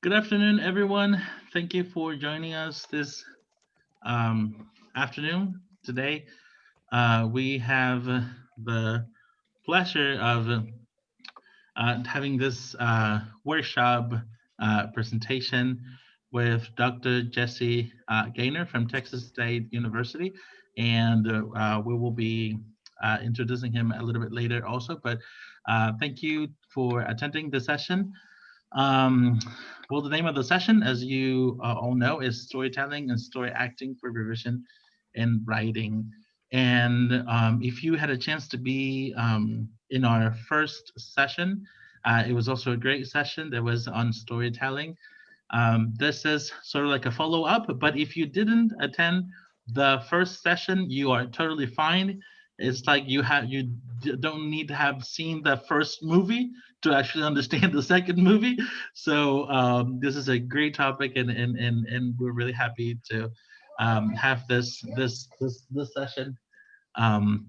Good afternoon, everyone. Thank you for joining us this afternoon. Today, we have the pleasure of having this workshop presentation with Dr. Jesse Gaynor from Texas State University, and we will be introducing him a little bit later also. But thank you for attending the session. Um, well, the name of the session, as you all know, is Storytelling and Story Acting for Revision and Writing. And if you had a chance to be in our first session, it was also a great session that was on storytelling. This is sort of like a follow up, but if you didn't attend the first session, you are totally fine. It's like don't need to have seen the first movie to actually understand the second movie. So this is a great topic, and we're really happy to have this session. Um,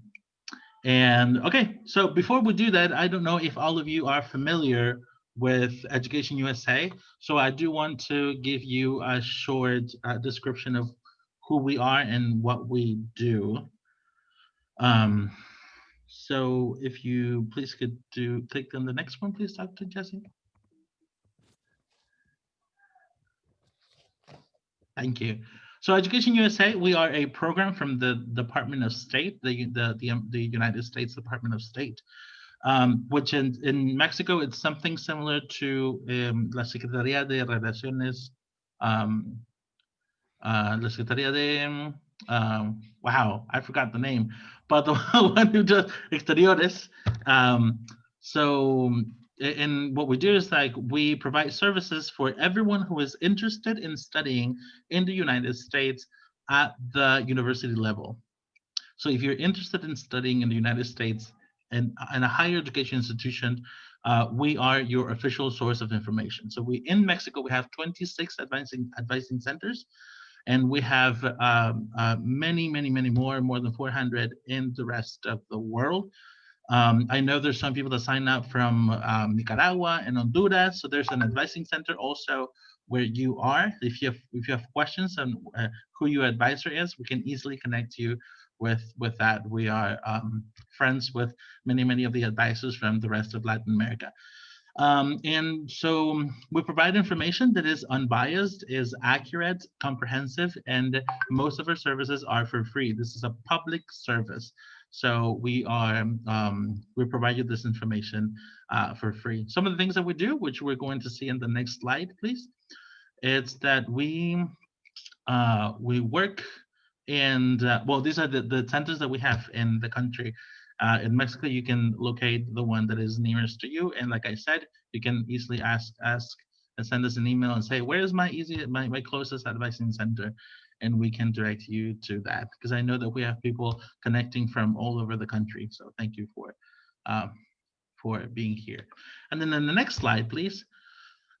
and okay, so before we do that, I don't know if all of you are familiar with Education USA. So I do want to give you a short description of who we are and what we do. Um, so if you please could do click on the next one, please, Dr. Jesse. Thank you. So Education USA, we are a program from the Department of State, the United States Department of State. Which in Mexico, it's something similar to la Secretaría de Relaciones, um, la Secretaría de, wow, I forgot the name, but the one who does exteriores. So, and what we do is like we provide services for everyone who is interested in studying in the United States at the university level. So if you're interested in studying in the United States and in a higher education institution, we are your official source of information. So we in Mexico we have 26 advising centers, and we have many more than 400 in the rest of the world. I know there's some people that sign up from Nicaragua and Honduras, so there's an advising center also where you are. If you have questions on who your advisor is, we can easily connect you with that. We are friends with many of the advisors from the rest of Latin America. And so we provide information that is unbiased, is accurate, comprehensive, and most of our services are for free. This is a public service. So we provide you this information for free. Some of the things that we do, which we're going to see in the next slide, please, it's that we work and well, these are the centers that we have in the country. In Mexico, you can locate the one that is nearest to you, and like I said, you can easily ask and send us an email and say, where is my closest advising center, and we can direct you to that, because I know that we have people connecting from all over the country. So thank you uh, for being here. And then in the next slide, please,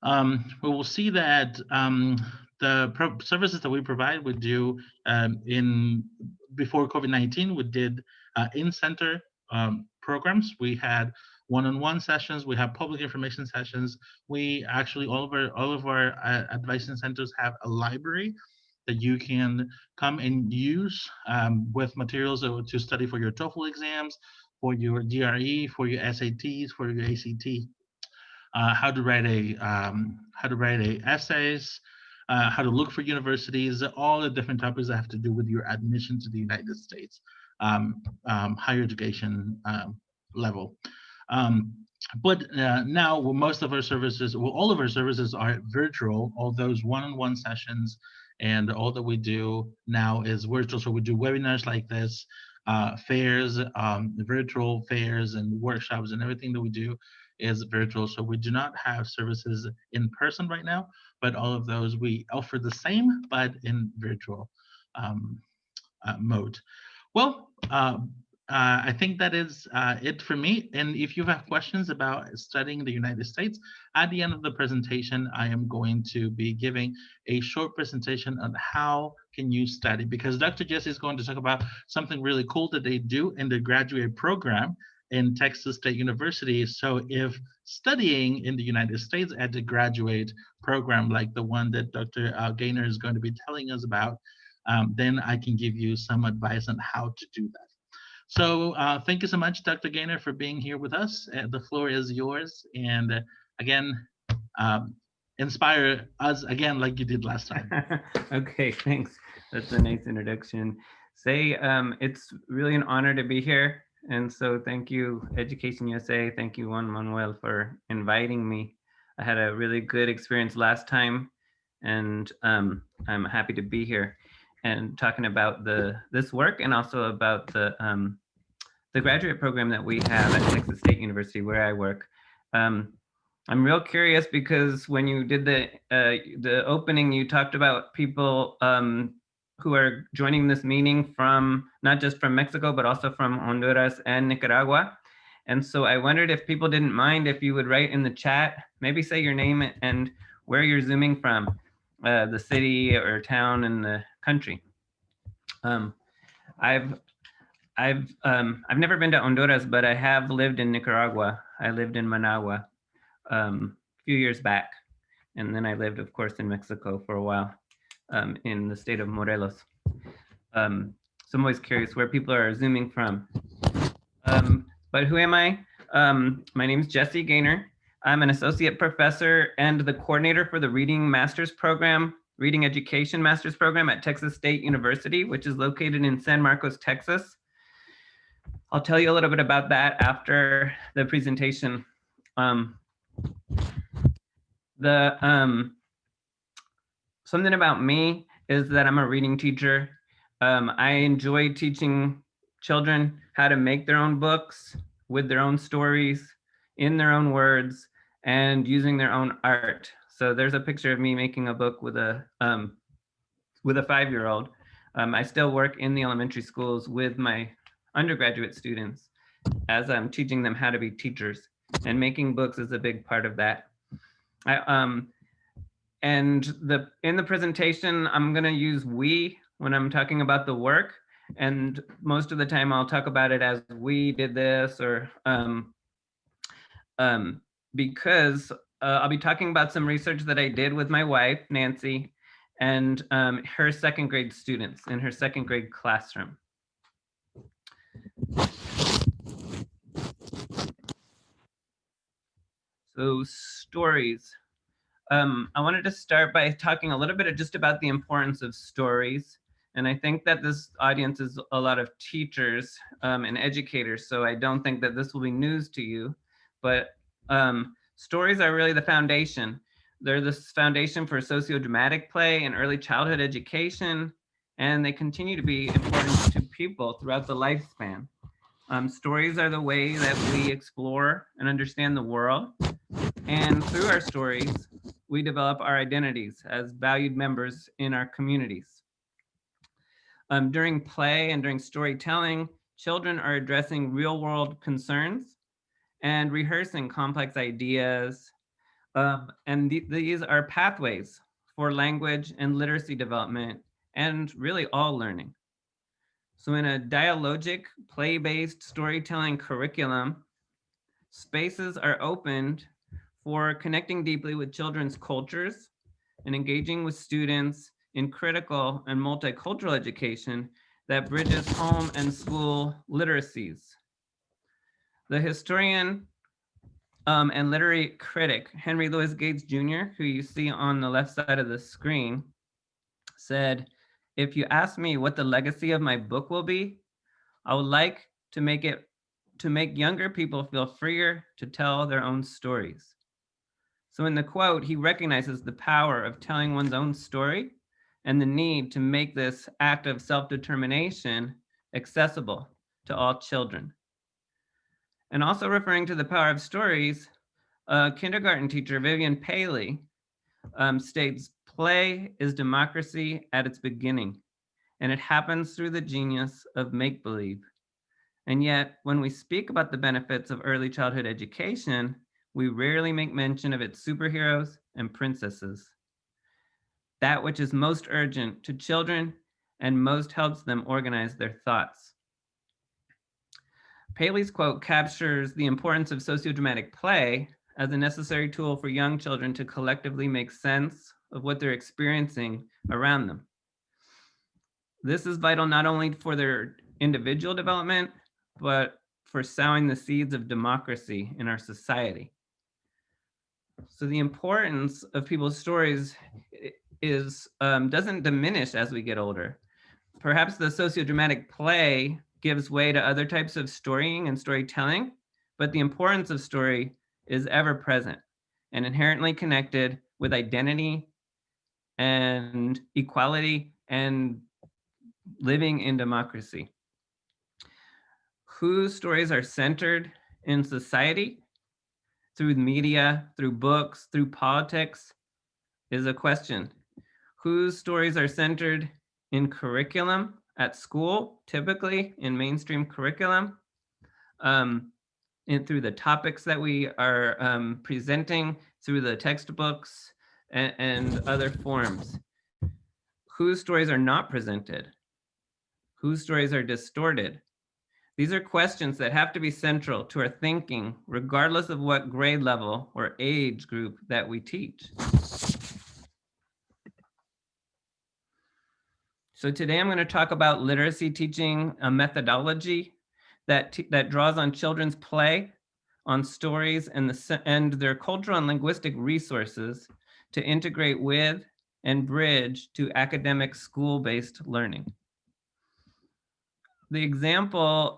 we will see that the services that we provide, we do in before COVID-19, we did in-center programs. We had one-on-one sessions. We have public information sessions. We actually all of our advising centers have a library that you can come and use with materials to study for your TOEFL exams, for your GRE, for your SATs, for your ACT, how to write a essays, how to look for universities, all the different topics that have to do with your admission to the United States higher education level. Um, but now, most of our services, well, all of our services are virtual. All those one-on-one sessions and all that we do now is virtual. So we do webinars like this, fairs, virtual fairs and workshops, and everything that we do is virtual. So we do not have services in person right now, but all of those we offer the same, but in virtual um, mode. Well, I think that is it for me. And if you have questions about studying the United States, at the end of the presentation, I am going to be giving a short presentation on how can you study, because Dr. Jesse is going to talk about something really cool that they do in the graduate program in Texas State University. So if studying in the United States at a graduate program like the one that Dr. Gaynor is going to be telling us about, then I can give you some advice on how to do that. So thank you so much, Dr. Gaynor, for being here with us. The floor is yours. And again, um, inspire us again like you did last time. Okay, thanks. That's a nice introduction. It's really an honor to be here. And so thank you, Education USA. Thank you, Juan Manuel, for inviting me. I had a really good experience last time, and I'm happy to be here and talking about this work and also about the graduate program that we have at Texas State University where I work. I'm real curious because when you did the opening, you talked about people who are joining this meeting from not just from Mexico, but also from Honduras and Nicaragua. And so I wondered if people didn't mind if you would write in the chat, maybe say your name and where you're zooming from, the city or town and the country. I've never been to Honduras, but I have lived in Nicaragua. I lived in Managua a few years back. And then I lived, of course, in Mexico for a while, in the state of Morelos. So I'm always curious where people are zooming from. But who am I? My name is Jesse Gaynor. I'm an associate professor and the coordinator for the Reading Master's Program, Reading Education Master's Program at Texas State University, which is located in San Marcos, Texas. I'll tell you a little bit about that after the presentation. Something about me is that I'm a reading teacher. I enjoy teaching children how to make their own books with their own stories, in their own words, and using their own art. So there's a picture of me making a book with a 5-year-old. I still work in the elementary schools with my undergraduate students as I'm teaching them how to be teachers, and making books is a big part of that. In the presentation, I'm gonna use we when I'm talking about the work, and most of the time I'll talk about it as we did this, or because I'll be talking about some research that I did with my wife, Nancy, and her second grade students in her second grade classroom. So stories. I wanted to start by talking a little bit just about the importance of stories. And I think that this audience is a lot of teachers and educators, so I don't think that this will be news to you. But stories are really the foundation. They're the foundation for socio-dramatic play and early childhood education, and they continue to be important to people throughout the lifespan. Stories are the way that we explore and understand the world. And through our stories, we develop our identities as valued members in our communities. During play and during storytelling, children are addressing real-world concerns and rehearsing complex ideas. And these are pathways for language and literacy development, and really all learning. So in a dialogic, play-based storytelling curriculum, spaces are opened for connecting deeply with children's cultures and engaging with students in critical and multicultural education that bridges home and school literacies. The historian and literary critic, Henry Louis Gates Jr., who you see on the left side of the screen, said, "If you ask me what the legacy of my book will be, I would like to make younger people feel freer to tell their own stories." So in the quote, he recognizes the power of telling one's own story and the need to make this act of self-determination accessible to all children. And also referring to the power of stories, kindergarten teacher Vivian Paley states, "Play is democracy at its beginning, and it happens through the genius of make-believe. And yet, when we speak about the benefits of early childhood education, we rarely make mention of its superheroes and princesses. That which is most urgent to children and most helps them organize their thoughts." Paley's quote captures the importance of sociodramatic play as a necessary tool for young children to collectively make sense of what they're experiencing around them. This is vital not only for their individual development, but for sowing the seeds of democracy in our society. So the importance of people's stories is doesn't diminish as we get older. Perhaps the sociodramatic play gives way to other types of storying and storytelling, but the importance of story is ever present and inherently connected with identity and equality and living in democracy. Whose stories are centered in society through media, through books, through politics is a question. Whose stories are centered in curriculum at school, typically in mainstream curriculum, and through the topics that we are presenting, through the textbooks and other forms. Whose stories are not presented? Whose stories are distorted? These are questions that have to be central to our thinking, regardless of what grade level or age group that we teach. So today I'm going to talk about literacy teaching, a methodology that draws on children's play, on stories, and their cultural and linguistic resources to integrate with and bridge to academic school-based learning. The example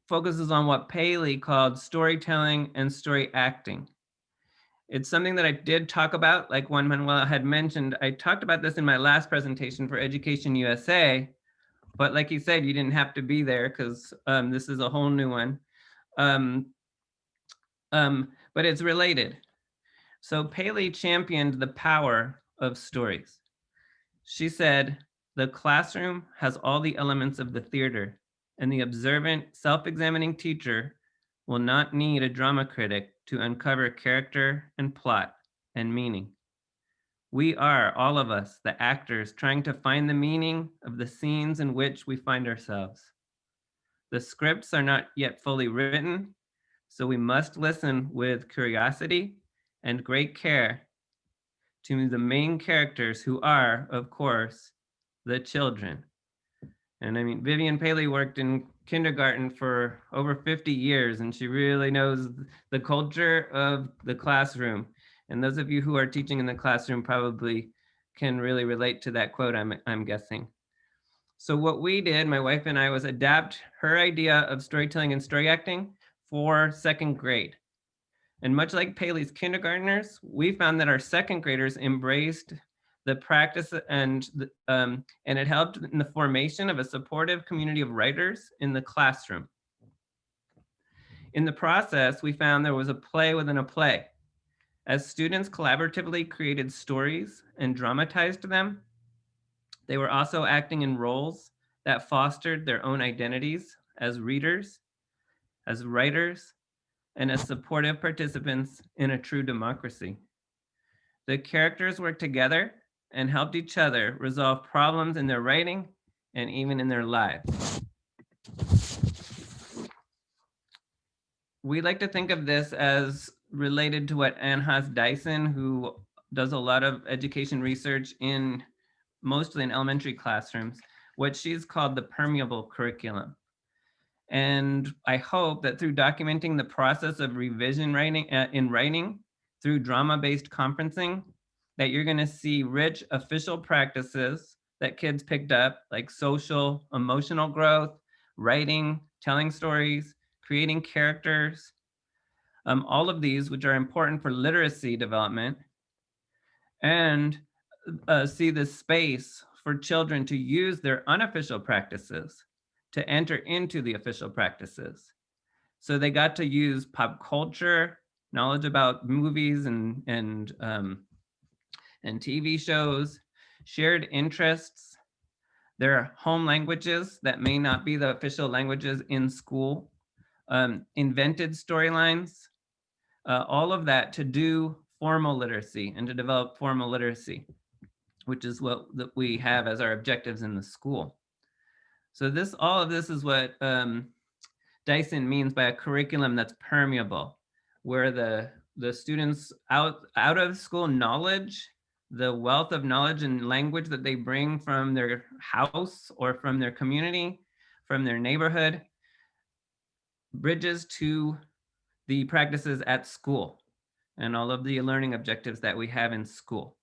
focuses on what Paley called storytelling and story acting. It's something that I did talk about, like Juan Manuel had mentioned. I talked about this in my last presentation for Education USA, but like he said, you didn't have to be there because this is a whole new one. But it's related. So Paley championed the power of stories. She said, the classroom has all the elements of the theater, and the observant, self-examining teacher will not need a drama critic to uncover character and plot and meaning. We are, all of us, the actors trying to find the meaning of the scenes in which we find ourselves. The scripts are not yet fully written, so we must listen with curiosity and great care to the main characters who are, of course, the children. And I mean, Vivian Paley worked in kindergarten for over 50 years, and she really knows the culture of the classroom. And those of you who are teaching in the classroom probably can really relate to that quote, I'm guessing. So what we did, my wife and I, was adapt her idea of storytelling and story acting for second grade. And much like Paley's kindergartners, we found that our second graders embraced the practice and it helped in the formation of a supportive community of writers in the classroom. In the process, we found there was a play within a play. As students collaboratively created stories and dramatized them, they were also acting in roles that fostered their own identities as readers, as writers, and as supportive participants in a true democracy. The characters worked together and helped each other resolve problems in their writing and even in their lives. We like to think of this as related to what Ann Haas Dyson, who does a lot of education research in mostly in elementary classrooms, what she's called the permeable curriculum. And I hope that through documenting the process of revision writing in writing through drama-based conferencing, that you're going to see rich official practices that kids picked up, like social, emotional growth, writing, telling stories, creating characters, all of these which are important for literacy development, and see the space for children to use their unofficial practices to enter into the official practices. So they got to use pop culture, knowledge about movies and TV shows, shared interests, their home languages that may not be the official languages in school, invented storylines, all of that to do formal literacy and to develop formal literacy, which is what we have as our objectives in the school. So all of this is what Dyson means by a curriculum that's permeable, where the the students out of school knowledge, the wealth of knowledge and language that they bring from their house or from their community, from their neighborhood, bridges to the practices at school and all of the learning objectives that we have in school.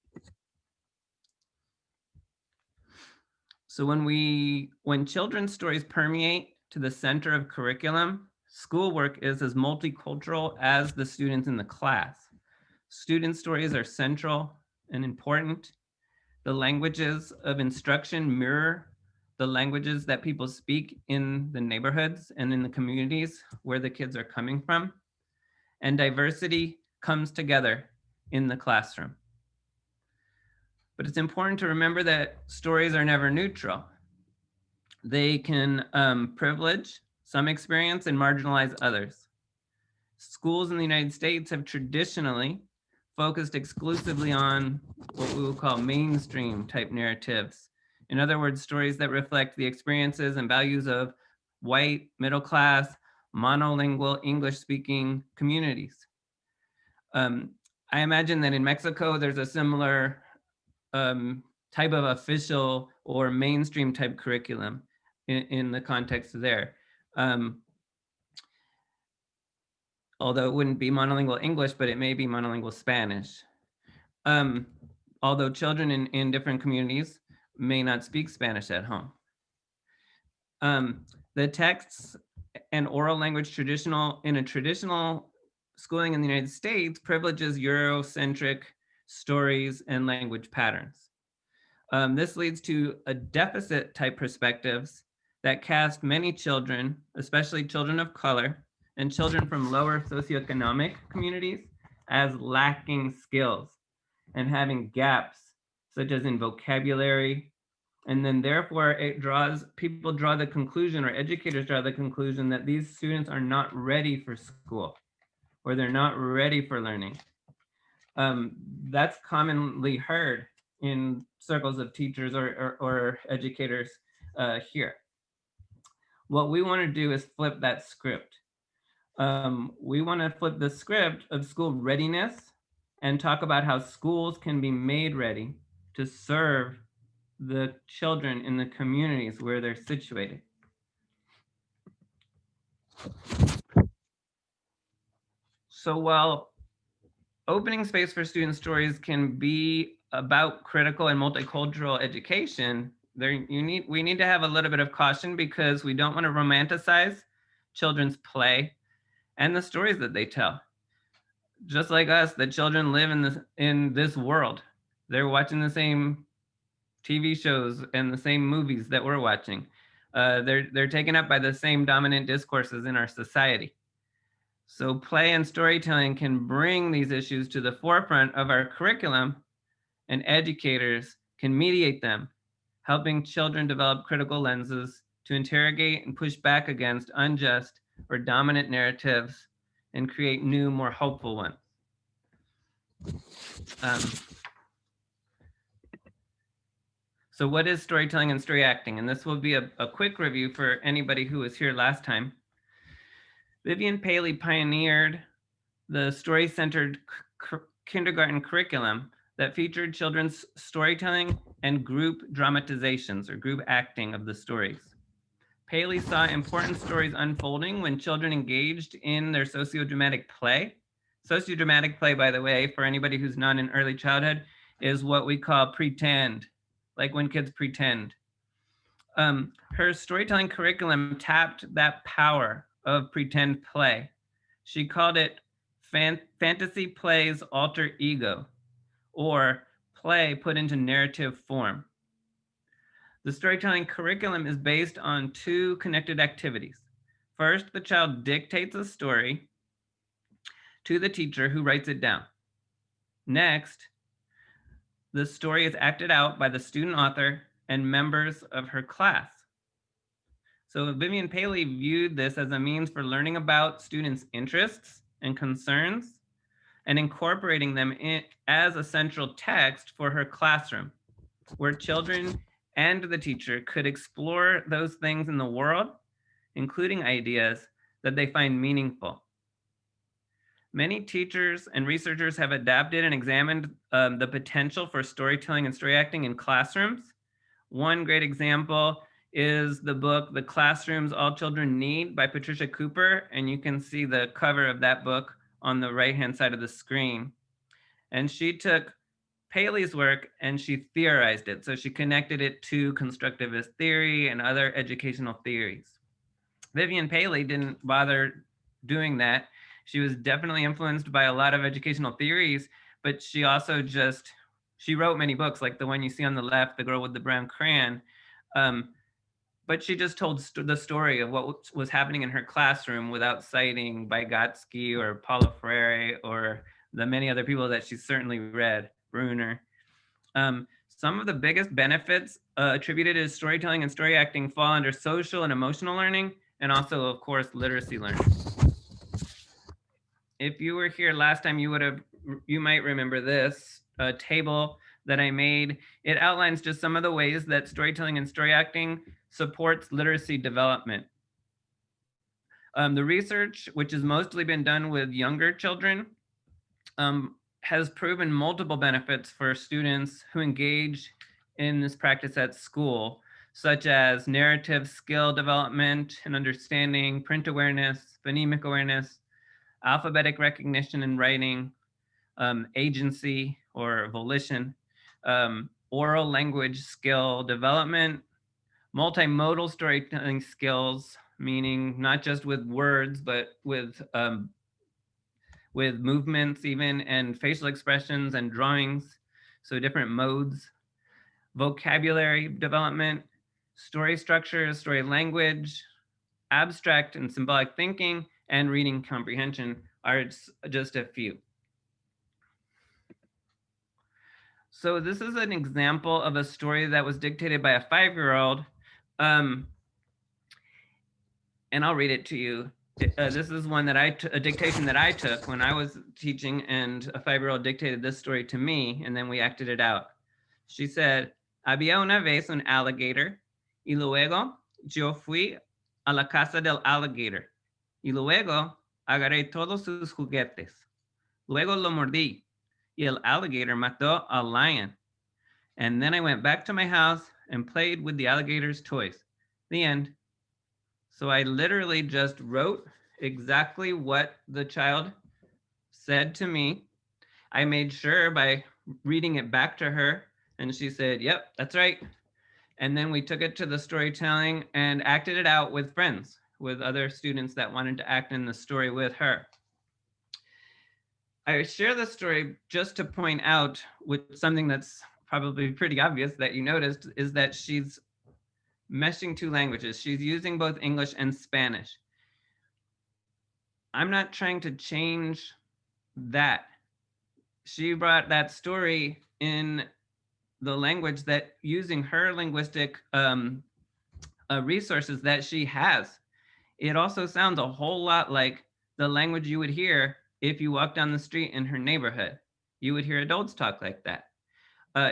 So when children's stories permeate to the center of curriculum, schoolwork is as multicultural as the students in the class. Student stories are central and important. The languages of instruction mirror the languages that people speak in the neighborhoods and in the communities where the kids are coming from. And diversity comes together in the classroom. But it's important to remember that stories are never neutral. They can privilege some experience and marginalize others. Schools in the United States have traditionally focused exclusively on what we will call mainstream type narratives. In other words, stories that reflect the experiences and values of white, middle class, monolingual English speaking communities. I imagine that in Mexico, there's a similar type of official or mainstream type curriculum in the context there. Although it wouldn't be monolingual English, but it may be monolingual Spanish. Although children in different communities may not speak Spanish at home. The texts and oral language in a traditional schooling in the United States privileges Eurocentric stories and language patterns. This leads to a deficit type perspectives that cast many children, especially children of color and children from lower socioeconomic communities, as lacking skills and having gaps, such as in vocabulary. And then therefore people draw the conclusion, or educators draw the conclusion, that these students are not ready for school or they're not ready for learning. That's commonly heard in circles of teachers or educators here. What we want to do is flip that script. We want to flip the script of school readiness and talk about how schools can be made ready to serve the children in the communities where they're situated. So while opening space for student stories can be about critical and multicultural education, we need to have a little bit of caution, because we don't want to romanticize children's play and the stories that they tell. Just like us, the children live in this world. They're watching the same TV shows and the same movies that we're watching. They're taken up by the same dominant discourses in our society. So play and storytelling can bring these issues to the forefront of our curriculum, and educators can mediate them, helping children develop critical lenses to interrogate and push back against unjust or dominant narratives and create new, more hopeful ones. So what is storytelling and story acting? And this will be a quick review for anybody who was here last time. Vivian Paley pioneered the story-centered kindergarten curriculum that featured children's storytelling and group dramatizations, or group acting of the stories. Paley saw important stories unfolding when children engaged in their sociodramatic play. Sociodramatic play, by the way, for anybody who's not in early childhood, is what we call pretend, like when kids pretend. Her storytelling curriculum tapped that power of pretend play. She called it fantasy play's alter ego, or play put into narrative form. The storytelling curriculum is based on two connected activities. First, the child dictates a story to the teacher, who writes it down. Next, the story is acted out by the student author and members of her class. So Vivian Paley viewed this as a means for learning about students' interests and concerns and incorporating them in as a central text for her classroom, where children and the teacher could explore those things in the world, including ideas that they find meaningful. Many teachers and researchers have adapted and examined the potential for storytelling and story acting in classrooms. One great example is the book, The Classrooms All Children Need by Patricia Cooper. And you can see the cover of that book on the right-hand side of the screen. And she took Paley's work and she theorized it. So she connected it to constructivist theory and other educational theories. Vivian Paley didn't bother doing that. She was definitely influenced by a lot of educational theories, but she also she wrote many books like the one you see on the left, The Girl with the Brown Crayon. But she just told the story of what was happening in her classroom without citing Vygotsky or Paulo Freire or the many other people that she certainly read, Bruner. Some of the biggest benefits attributed to storytelling and story acting fall under social and emotional learning, and also, of course, literacy learning. If you were here last time, you might remember this table that I made. It outlines just some of the ways that storytelling and story acting supports literacy development. The research, which has mostly been done with younger children, has proven multiple benefits for students who engage in this practice at school, such as narrative skill development and understanding, print awareness, phonemic awareness, alphabetic recognition and writing, agency or volition, oral language skill development, multimodal storytelling skills, meaning not just with words, but with movements even, and facial expressions and drawings, so different modes, vocabulary development, story structures, story language, abstract and symbolic thinking, and reading comprehension are just a few. So this is an example of a story that was dictated by a 5-year-old. And I'll read it to you. This is one that a dictation that I took when I was teaching, and a 5-year-old dictated this story to me, and then we acted it out. She said, había una vez un alligator, y luego yo fui a la casa del alligator, y luego agarré todos sus juguetes. Luego lo mordí, y el alligator mató a lion. And then I went back to my house and played with the alligator's toys. The end. So I literally just wrote exactly what the child said to me. I made sure by reading it back to her, and she said, yep, that's right. And then we took it to the storytelling and acted it out with friends, with other students that wanted to act in the story with her. I share this story just to point out with something that's probably pretty obvious that you noticed, is that she's meshing two languages. She's using both English and Spanish. I'm not trying to change that. She brought that story in the language that, using her linguistic resources that she has. It also sounds a whole lot like the language you would hear if you walk down the street in her neighborhood. You would hear adults talk like that.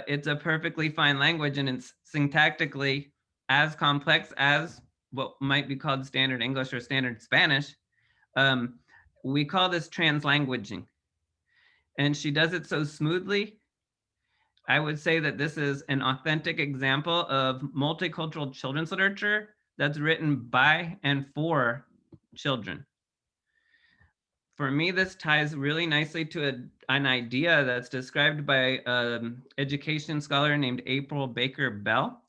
It's a perfectly fine language, and it's syntactically as complex as what might be called standard English or standard Spanish. We call this translanguaging. And she does it so smoothly. I would say that this is an authentic example of multicultural children's literature that's written by and for children. For me, this ties really nicely to an idea that's described by an education scholar named April Baker Bell,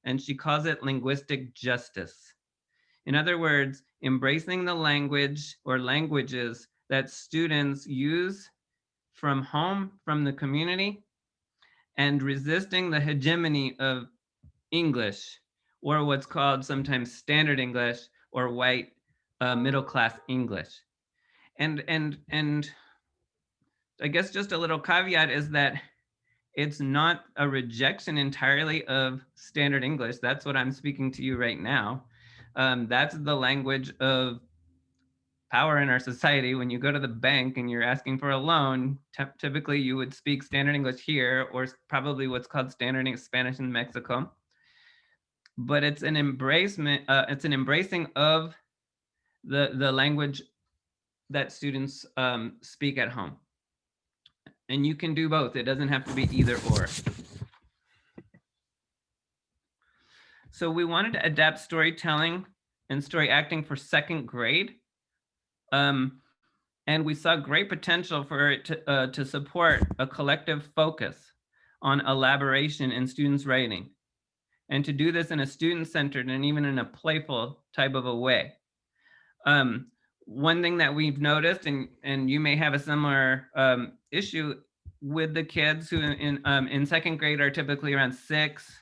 and she calls it linguistic justice. In other words, embracing the language or languages that students use from home, from the community, and resisting the hegemony of English, or what's called sometimes standard English or white middle-class English. And I guess just a little caveat is that it's not a rejection entirely of standard English. That's what I'm speaking to you right now. That's the language of power in our society. When you go to the bank and you're asking for a loan, typically you would speak standard English here, or probably what's called standard Spanish in Mexico. But it's an embracing of the language that students speak at home. And you can do both. It doesn't have to be either or. So we wanted to adapt storytelling and story acting for second grade. And we saw great potential for it to support a collective focus on elaboration in students' writing, and to do this in a student-centered and even in a playful type of a way. One thing that we've noticed, and you may have a similar issue with the kids who in second grade are typically around 6,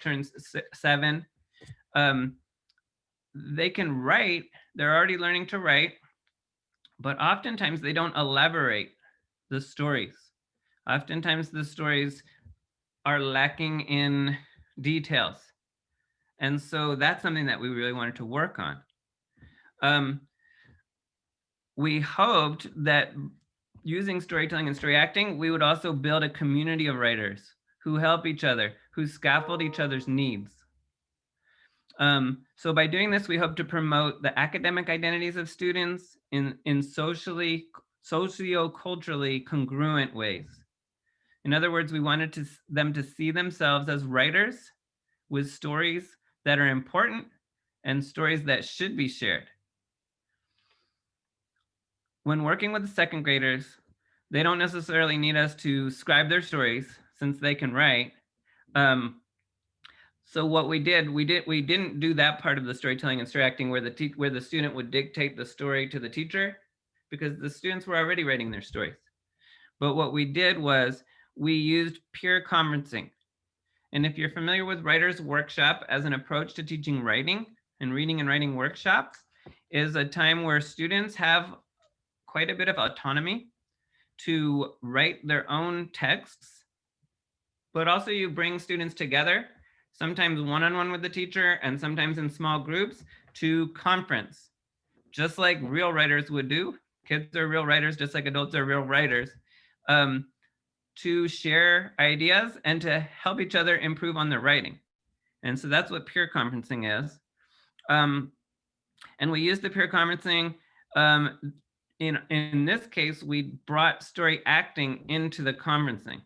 turns 7, they can write, they're already learning to write, but oftentimes they don't elaborate the stories. Oftentimes the stories are lacking in details. And so that's something that we really wanted to work on. We hoped that using storytelling and story acting, we would also build a community of writers who help each other, who scaffold each other's needs. So by doing this, we hope to promote the academic identities of students in socio-culturally congruent ways. In other words, we wanted them to see themselves as writers with stories that are important and stories that should be shared. When working with the second graders, they don't necessarily need us to scribe their stories since they can write. So what we didn't do that part of the storytelling and story acting where the student would dictate the story to the teacher, because the students were already writing their stories. But what we did was we used peer conferencing. And if you're familiar with Writers Workshop as an approach to teaching writing, and reading and writing workshops is a time where students have quite a bit of autonomy to write their own texts, but also you bring students together, sometimes one-on-one with the teacher and sometimes in small groups, to conference, just like real writers would do. Kids are real writers, just like adults are real writers, to share ideas and to help each other improve on their writing. And so that's what peer conferencing is. And we use the peer conferencing. In this case, we brought story acting into the conferencing.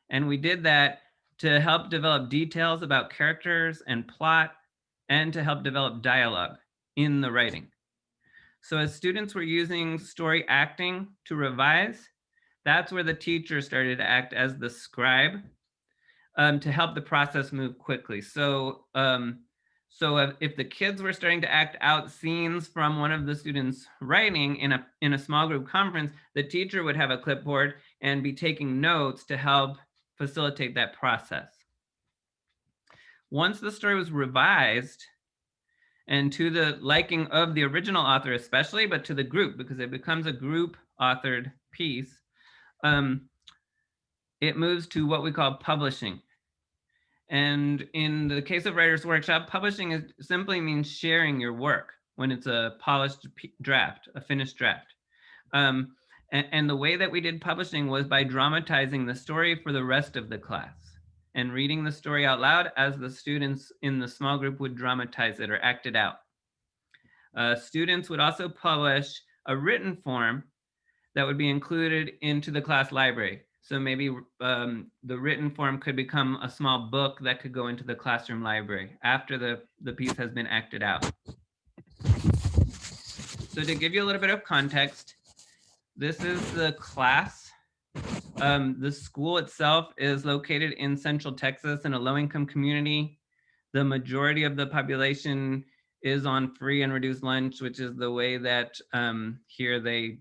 And we did that to help develop details about characters and plot, and to help develop dialogue in the writing. So as students were using story acting to revise, that's where the teacher started to act as the scribe to help the process move quickly. So, if the kids were starting to act out scenes from one of the students' writing in a small group conference, the teacher would have a clipboard and be taking notes to help facilitate that process. Once the story was revised, and to the liking of the original author especially, but to the group, because it becomes a group authored piece, it moves to what we call publishing. And in the case of Writers Workshop, publishing simply means sharing your work when it's a polished draft, a finished draft. And the way that we did publishing was by dramatizing the story for the rest of the class and reading the story out loud as the students in the small group would dramatize it or act it out. Students would also publish a written form that would be included into the class library. So maybe the written form could become a small book that could go into the classroom library after the piece has been acted out. So to give you a little bit of context, this is the class. The school itself is located in Central Texas in a low-income community. The majority of the population is on free and reduced lunch, which is the way that here they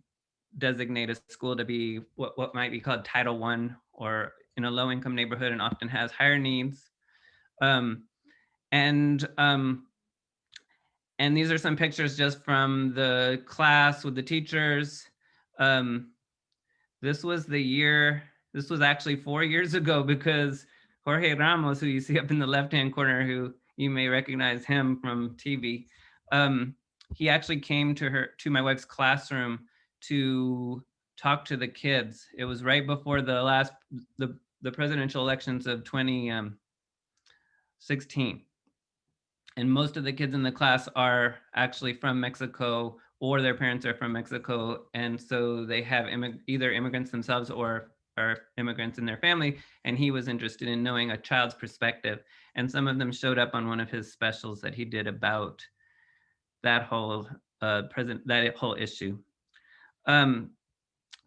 designate a school to be what might be called Title I, or in a low-income neighborhood, and often has higher needs. And these are some pictures just from the class with the teachers. This was actually 4 years ago, because Jorge Ramos, who you see up in the left-hand corner, who you may recognize him from TV, he actually came to my wife's classroom to talk to the kids. It was right before the presidential elections of 2016. And most of the kids in the class are actually from Mexico or their parents are from Mexico, and so they have either immigrants themselves or are immigrants in their family, and he was interested in knowing a child's perspective. And some of them showed up on one of his specials that he did about that whole that whole issue. The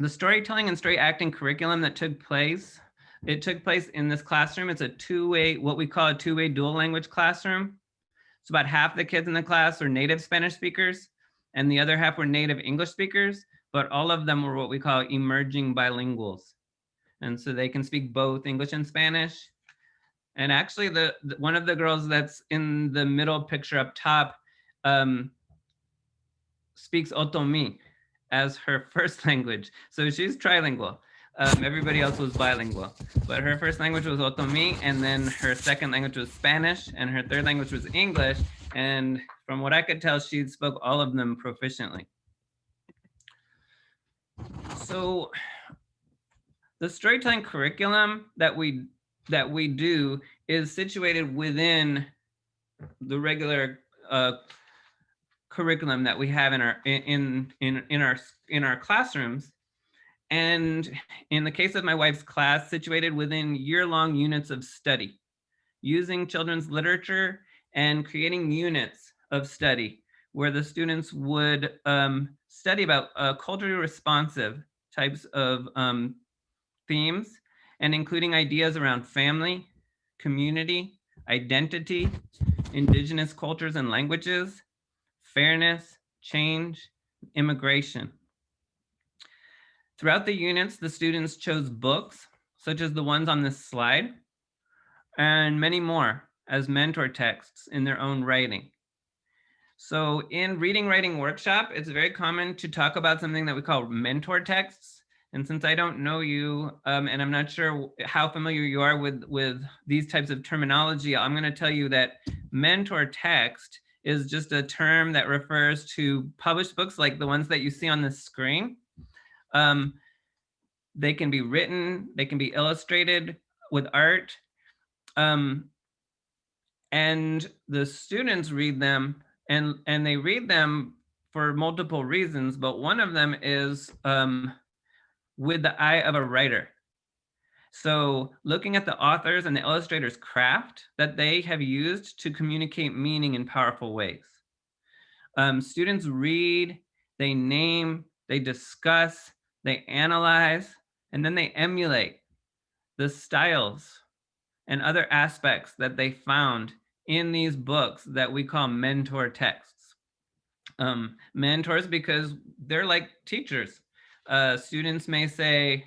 storytelling and story acting curriculum that took place, it took place in this classroom. It's a two-way, what we call a two-way dual language classroom. So about half the kids in the class are native Spanish speakers, and the other half were native English speakers, but all of them were what we call emerging bilinguals. And so they can speak both English and Spanish. And actually one of the girls that's in the middle picture up top speaks Otomi as her first language. So she's trilingual. Everybody else was bilingual, but her first language was Otomi, and then her second language was Spanish, and her third language was English. And from what I could tell, she spoke all of them proficiently. So the storytelling curriculum that we do is situated within the regular curriculum that we have in our classrooms. And in the case of my wife's class, situated within year-long units of study, using children's literature and creating units of study where the students would study about culturally responsive types of themes, and including ideas around family, community, identity, indigenous cultures and languages, fairness, change, immigration. Throughout the units, the students chose books, such as the ones on this slide, and many more as mentor texts in their own writing. So in reading writing workshop, it's very common to talk about something that we call mentor texts. And since I don't know you, and I'm not sure how familiar you are with these types of terminology, I'm going to tell you that mentor text is just a term that refers to published books like the ones that you see on the screen. They can be written, they can be illustrated with art, and the students read them, and they read them for multiple reasons, but one of them is with the eye of a writer. So looking at the authors and the illustrators' craft that they have used to communicate meaning in powerful ways. Students read, they name, they discuss, they analyze, and then they emulate the styles and other aspects that they found in these books that we call mentor texts. Mentors, because they're like teachers. Students may say,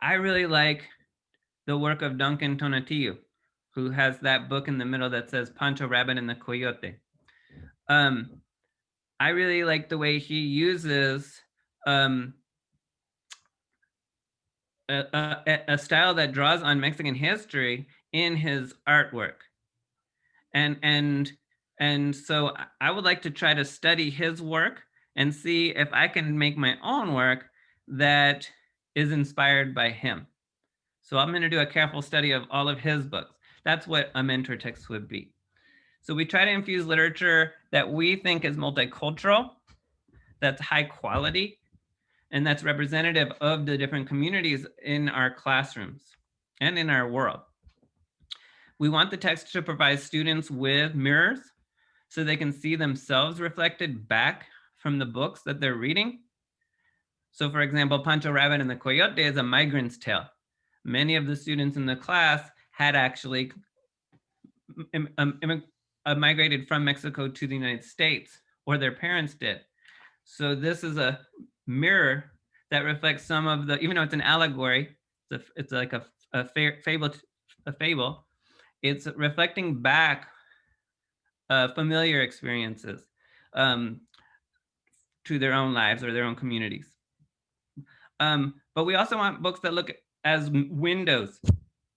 I really like the work of Duncan Tonatiuh, who has that book in the middle that says Pancho Rabbit and the Coyote. I really like the way he uses a style that draws on Mexican history in his artwork. And so I would like to try to study his work and see if I can make my own work that is inspired by him. So I'm going to do a careful study of all of his books. That's what a mentor text would be. So we try to infuse literature that we think is multicultural, that's high quality, and that's representative of the different communities in our classrooms and in our world. We want the text to provide students with mirrors so they can see themselves reflected back from the books that they're reading. So for example, Pancho Rabbit and the Coyote is a migrant's tale. Many of the students in the class had actually migrated from Mexico to the United States, or their parents did. So this is a mirror that reflects some of the, even though it's an allegory, it's like a fable, it's reflecting back familiar experiences to their own lives or their own communities. But we also want books that look as windows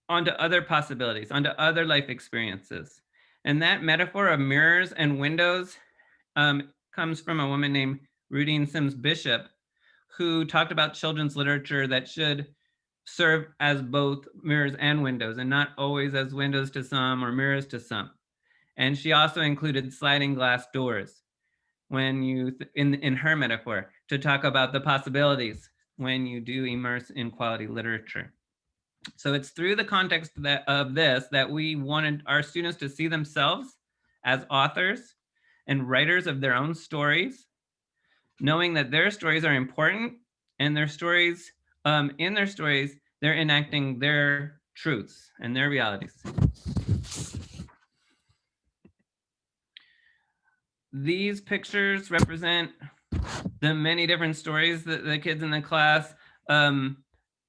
onto other possibilities, onto other life experiences. And that metaphor of mirrors and windows comes from a woman named Rudine Sims Bishop, who talked about children's literature that should serve as both mirrors and windows, and not always as windows to some or mirrors to some. And she also included sliding glass doors. when you, in her metaphor, to talk about the possibilities when you do immerse in quality literature. So it's through the context of this that we wanted our students to see themselves as authors and writers of their own stories, knowing that their stories are important, and their stories, in their stories, they're enacting their truths and their realities. These pictures represent the many different stories that the kids in the class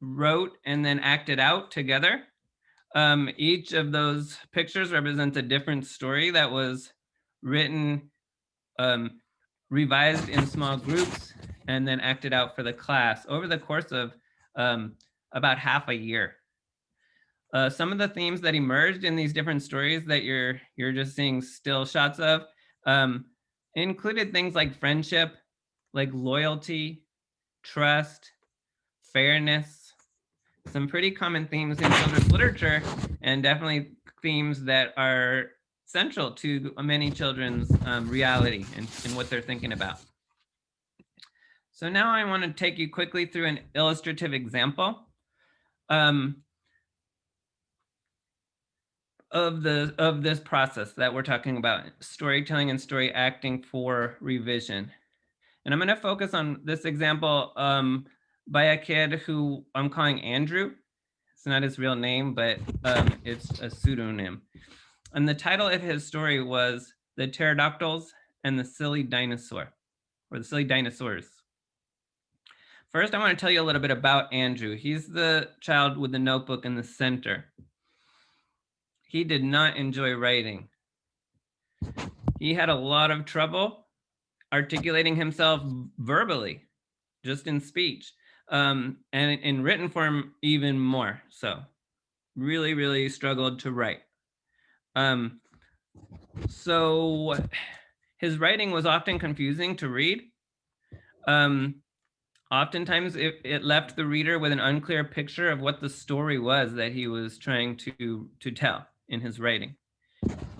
wrote and then acted out together. Each of those pictures represents a different story that was written, revised in small groups, and then acted out for the class over the course of about half a year. Some of the themes that emerged in these different stories that you're just seeing still shots of included things like friendship, like loyalty, trust, fairness, some pretty common themes in children's literature, and definitely themes that are central to many children's reality and what they're thinking about. So now I want to take you quickly through an illustrative example of this process that we're talking about, storytelling and story acting for revision. And I'm going to focus on this example by a kid who I'm calling Andrew. It's not his real name, but it's a pseudonym. And the title of his story was The Pterodactyls and the Silly Dinosaur, or the Silly Dinosaurs. First, I want to tell you a little bit about Andrew. He's the child with the notebook in the center. He did not enjoy writing. He had a lot of trouble articulating himself verbally, just in speech, and in written form even more so. Really, really struggled to write. So his writing was often confusing to read. Oftentimes it left the reader with an unclear picture of what the story was that he was trying to tell in his writing.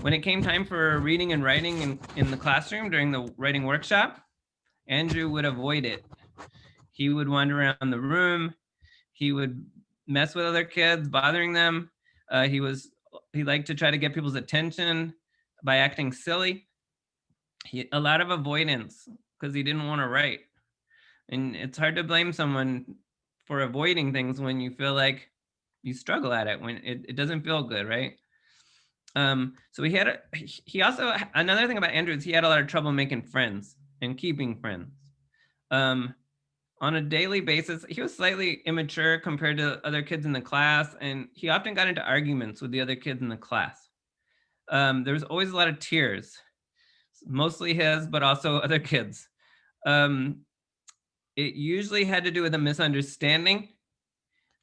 When it came time for reading and writing in the classroom during the writing workshop, Andrew would avoid it. He would wander around the room. He would mess with other kids, bothering them. He liked to try to get people's attention by acting silly. A lot of avoidance because he didn't want to write. And it's hard to blame someone for avoiding things when you feel like you struggle at it, when it doesn't feel good, right? So he also, another thing about Andrew is he had a lot of trouble making friends and keeping friends. On a daily basis, he was slightly immature compared to other kids in the class, and he often got into arguments with the other kids in the class. There was always a lot of tears, mostly his, but also other kids. It usually had to do with a misunderstanding.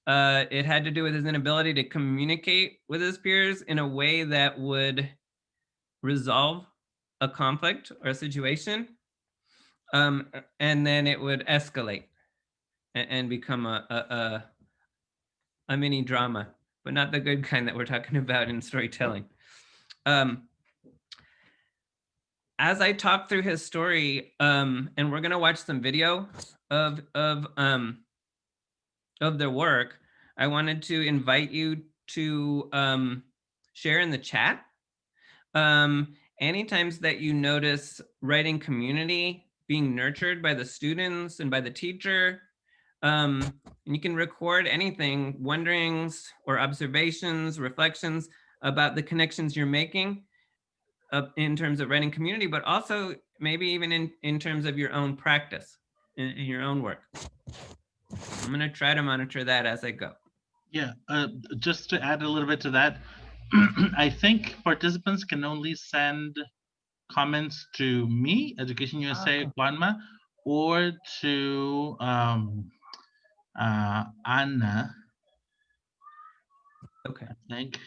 It had to do with his inability to communicate with his peers in a way that would resolve a conflict or a situation. And then it would escalate and become a mini drama, but not the good kind that we're talking about in storytelling. As I talk through his story, and we're gonna watch some video of their work, I wanted to invite you to share in the chat any times that you notice writing community being nurtured by the students and by the teacher. And you can record anything, wonderings or observations, reflections about the connections you're making in terms of writing community, but also maybe even in terms of your own practice, in your own work. I'm going to try to monitor that as I go. Yeah, just to add a little bit to that, I think participants can only send comments to me, Education USA, Juanma, or to Anna. Okay. I think.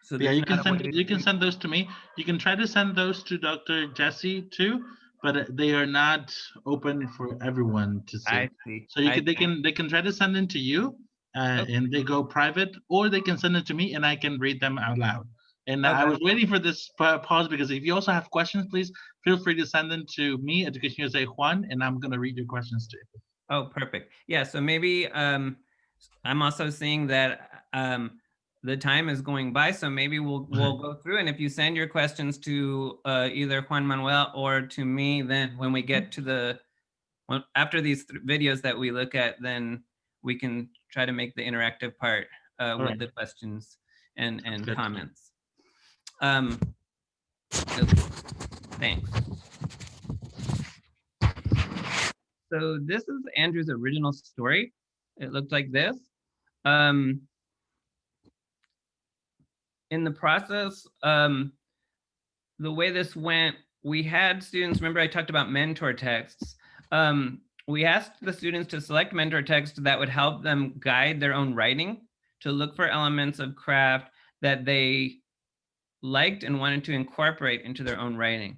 So yeah, you can send those to me. You can try to send those to Dr. Jesse too, but they are not open for everyone to see. I see. So they can try to send them to you, and they go private, or they can send it to me and I can read them out loud. And Okay. I was waiting for this pause because if you also have questions, please feel free to send them to me, Education USA Juan, and I'm going to read your questions too. Oh, perfect. Yeah, so maybe I'm also seeing that the time is going by, so maybe we'll go through, and if you send your questions to either Juan Manuel or to me, then when we get to after these videos that we look at, then we can try to make the interactive part with the questions and comments. Okay, thanks. So this is Andrew's original story. It looked like this. In the process, the way this went, we had students, remember I talked about mentor texts. We asked the students to select mentor texts that would help them guide their own writing, to look for elements of craft that they liked and wanted to incorporate into their own writing.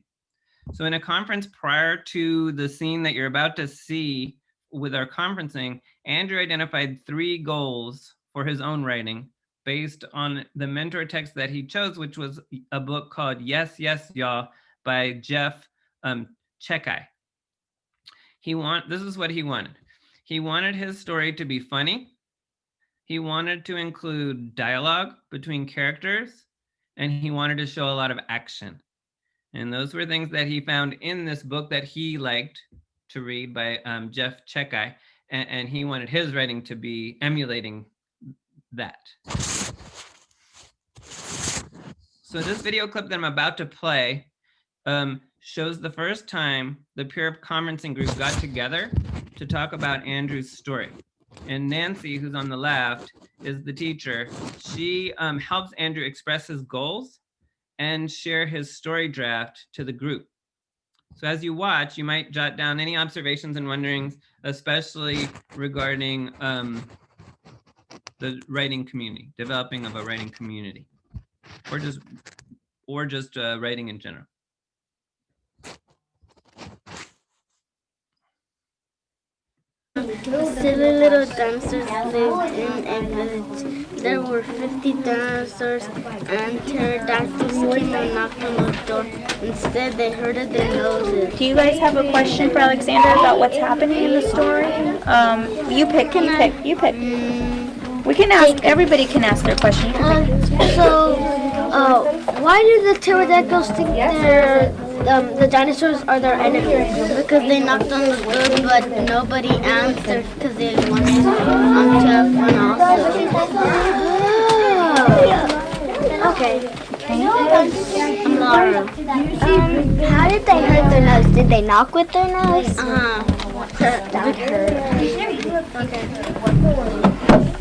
So in a conference prior to the scene that you're about to see with our conferencing, Andrew identified 3 goals for his own writing based on the mentor text that he chose, which was a book called Yes, Yes, Y'all by Jeff Chekai. This is what he wanted. He wanted his story to be funny. He wanted to include dialogue between characters, and he wanted to show a lot of action. And those were things that he found in this book that he liked to read by Jeff Chekai, and he wanted his writing to be emulating that. So this video clip that I'm about to play shows the first time the peer conferencing group got together to talk about Andrew's story. And Nancy, who's on the left, is the teacher. She helps Andrew express his goals and share his story draft to the group. So as you watch, you might jot down any observations and wonderings, especially regarding the writing community, developing of a writing community, or just writing in general. Silly little dinosaurs lived in a village. There were 50 dinosaurs, and pterodactyls came and knocked on the door. Instead, they hurted their noses. Do you guys have a question for Alexander about what's happening in the story? You pick. We can ask. Everybody can ask their question. You can pick. Why do the pterodactyls think the dinosaurs are their enemies? Because they knocked on the door, but nobody answered because they wanted to have fun also. Okay. I'm Laura. How did they hurt their nose? Did they knock with their nose? That hurt. Okay.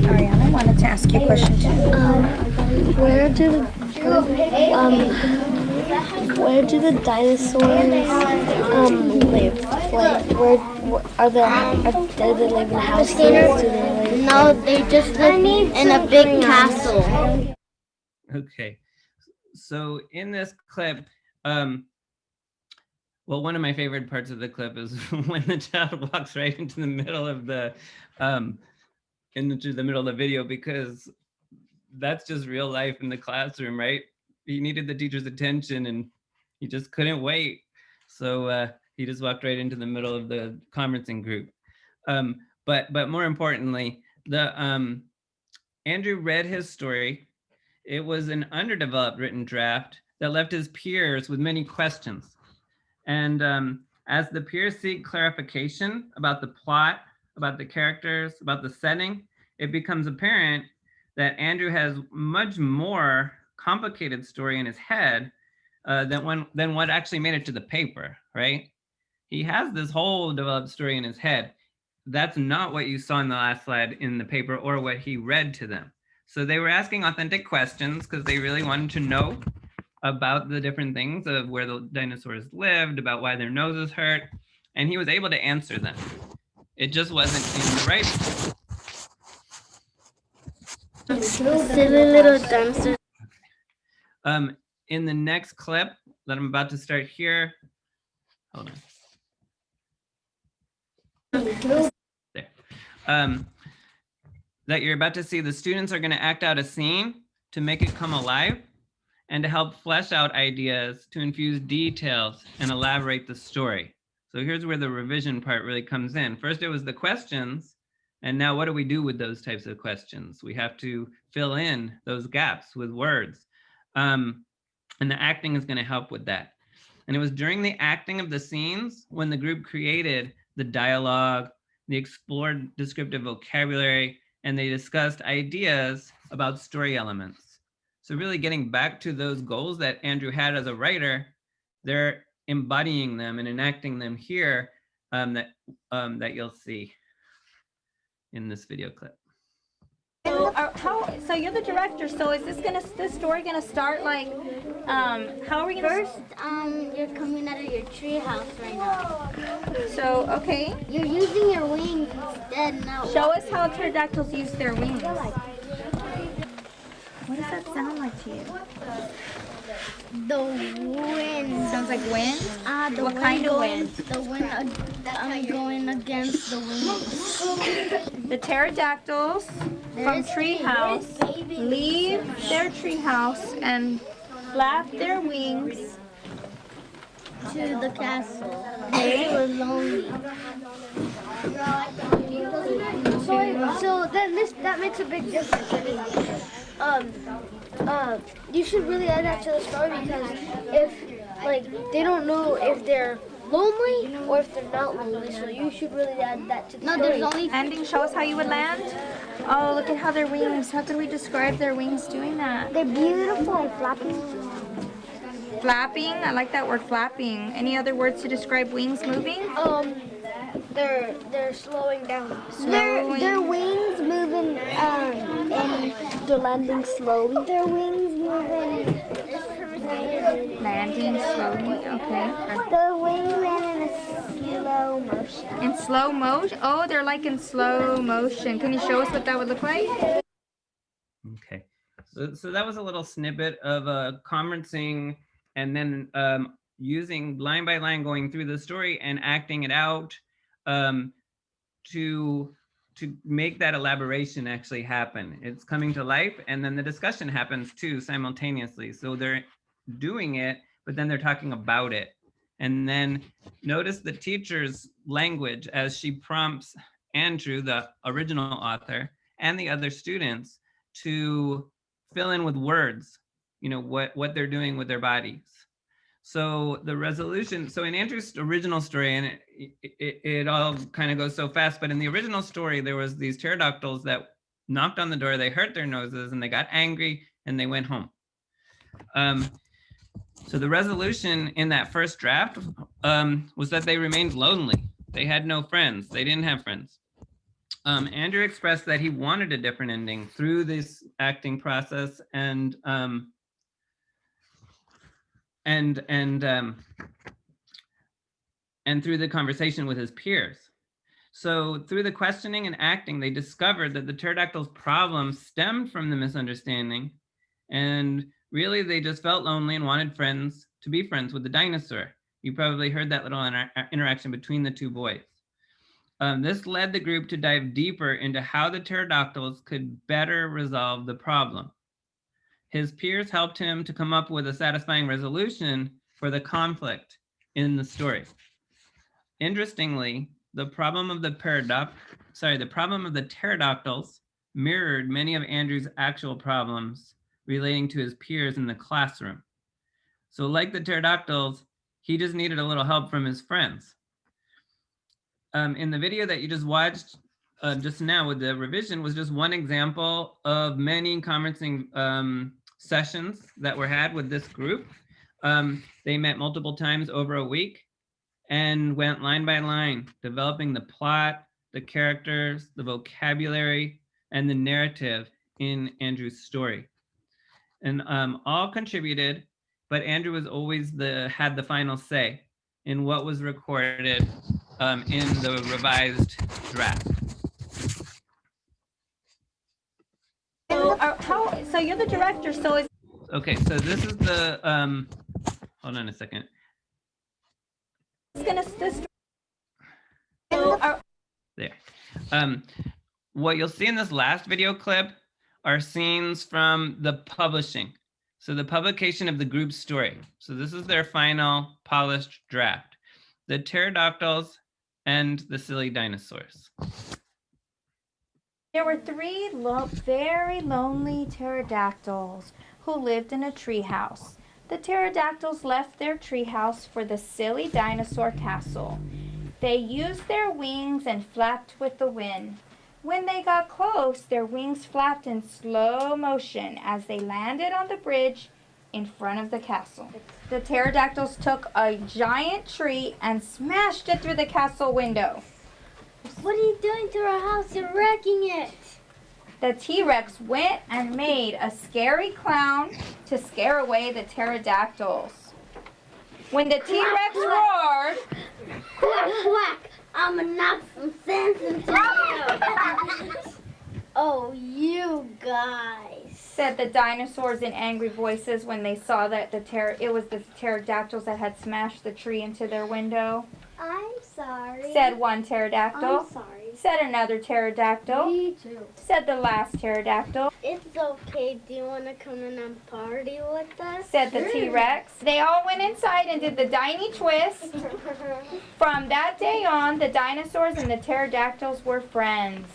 Ariana wanted to ask you a question too. Where do the dinosaurs live? Like, do they live in houses? No, they just live in a big castle. Okay, so in this clip, well, one of my favorite parts of the clip is when the child walks right into the middle of the video, because that's just real life in the classroom, right? He needed the teacher's attention and he just couldn't wait. So he just walked right into the middle of the conferencing group. But more importantly, Andrew read his story. It was an underdeveloped written draft that left his peers with many questions. And as the peers seek clarification about the plot, about the characters, about the setting, it becomes apparent that Andrew has much more complicated story in his head than what actually made it to the paper, right? He has this whole developed story in his head. That's not what you saw in the last slide in the paper or what he read to them. So they were asking authentic questions because they really wanted to know about the different things of where the dinosaurs lived, about why their noses hurt, and he was able to answer them. It just wasn't in the writing. Silly little dinosaurs. In the next clip that I'm about to start here, hold on. There. That you're about to see, the students are going to act out a scene to make it come alive. and to help flesh out ideas, to infuse details and elaborate the story. So here's where the revision part really comes in. First, it was the questions. And now what do we do with those types of questions? We have to fill in those gaps with words. And the acting is going to help with that. And it was during the acting of the scenes when the group created the dialogue, they explored descriptive vocabulary, and they discussed ideas about story elements. So really getting back to those goals that Andrew had as a writer, they're embodying them and enacting them here that you'll see in this video clip. So you're the director. So is this story gonna start like? How are we gonna? First, you're coming out of your tree house right now. So okay. You're using your wings instead now. Show us how pterodactyls use their wings. What does that sound like to you? The wind. Sounds like wind? The What wind kind of going, wind? The wind going against the wind. The pterodactyls from treehouse leave their treehouse and flap their wings To the castle. Okay. They were lonely. So that makes a big difference. You should really add that to the story because if they don't know if they're lonely or if they're not lonely, so you should really add that to the story. No, there's only landing. Show us how you would land. Oh, look at how their wings. How can we describe their wings doing that? they're beautiful and flapping. Flapping. I like that word, flapping. Any other words to describe wings moving? They're slowing down. Their wings moving and they're landing slowly. Their wings moving. Landing slowly. Okay. The wings land in a slow motion. In slow motion? Oh, they're like in slow motion. Can you show us what that would look like? Okay, so that was a little snippet of conferencing and then using line by line going through the story and acting it out to make that elaboration actually happen. It's coming to life, and then the discussion happens too simultaneously. So they're doing it, but then they're talking about it. And then notice the teacher's language as she prompts Andrew, the original author, and the other students to fill in with words, what they're doing with their bodies. So the resolution, so in Andrew's original story, and it all kind of goes so fast, but in the original story, there was these pterodactyls that knocked on the door, they hurt their noses, and they got angry, and they went home. So the resolution in that first draft was that they remained lonely. They had no friends. They didn't have friends. Andrew expressed that he wanted a different ending through this acting process and through the conversation with his peers. So through the questioning and acting, they discovered that the pterodactyl's problem stemmed from the misunderstanding, and really they just felt lonely and wanted friends to be friends with the dinosaur. You probably heard that little interaction between the two boys. This led the group to dive deeper into how the pterodactyls could better resolve the problem. His peers helped him to come up with a satisfying resolution for the conflict in the story. Interestingly, the problem of the pterodactyls mirrored many of Andrew's actual problems relating to his peers in the classroom. So like the pterodactyls, he just needed a little help from his friends. In the video that you just watched just now with the revision was just one example of many conferencing sessions that were had with this group. They met multiple times over a week and went line by line, developing the plot, the characters, the vocabulary, and the narrative in Andrew's story. And all contributed, but Andrew was always had the final say in what was recorded in the revised draft. So you're the director, so is Okay, so this is the, hold on a second. There. What you'll see in this last video clip are scenes from the publishing. So the publication of the group story. So this is their final polished draft. The Pterodactyls and the Silly Dinosaurs. There were three very lonely pterodactyls who lived in a treehouse. The pterodactyls left their treehouse for the silly dinosaur castle. They used their wings and flapped with the wind. When they got close, their wings flapped in slow motion as they landed on the bridge in front of the castle. The pterodactyls took a giant tree and smashed it through the castle window. What are you doing to our house? You're wrecking it. The T-Rex went and made a scary clown to scare away the pterodactyls. When the T-Rex roared, Quack, quack. I'm gonna knock some sense into you. Oh, you guys. said the dinosaurs in angry voices when they saw that it was the pterodactyls that had smashed the tree into their window. I'm sorry. Said one pterodactyl. I'm sorry. Said another pterodactyl. Me too. Said the last pterodactyl. It's okay. Do you want to come in and party with us? Said the T-Rex. They all went inside and did the Diny twist. From that day on, the dinosaurs and the pterodactyls were friends.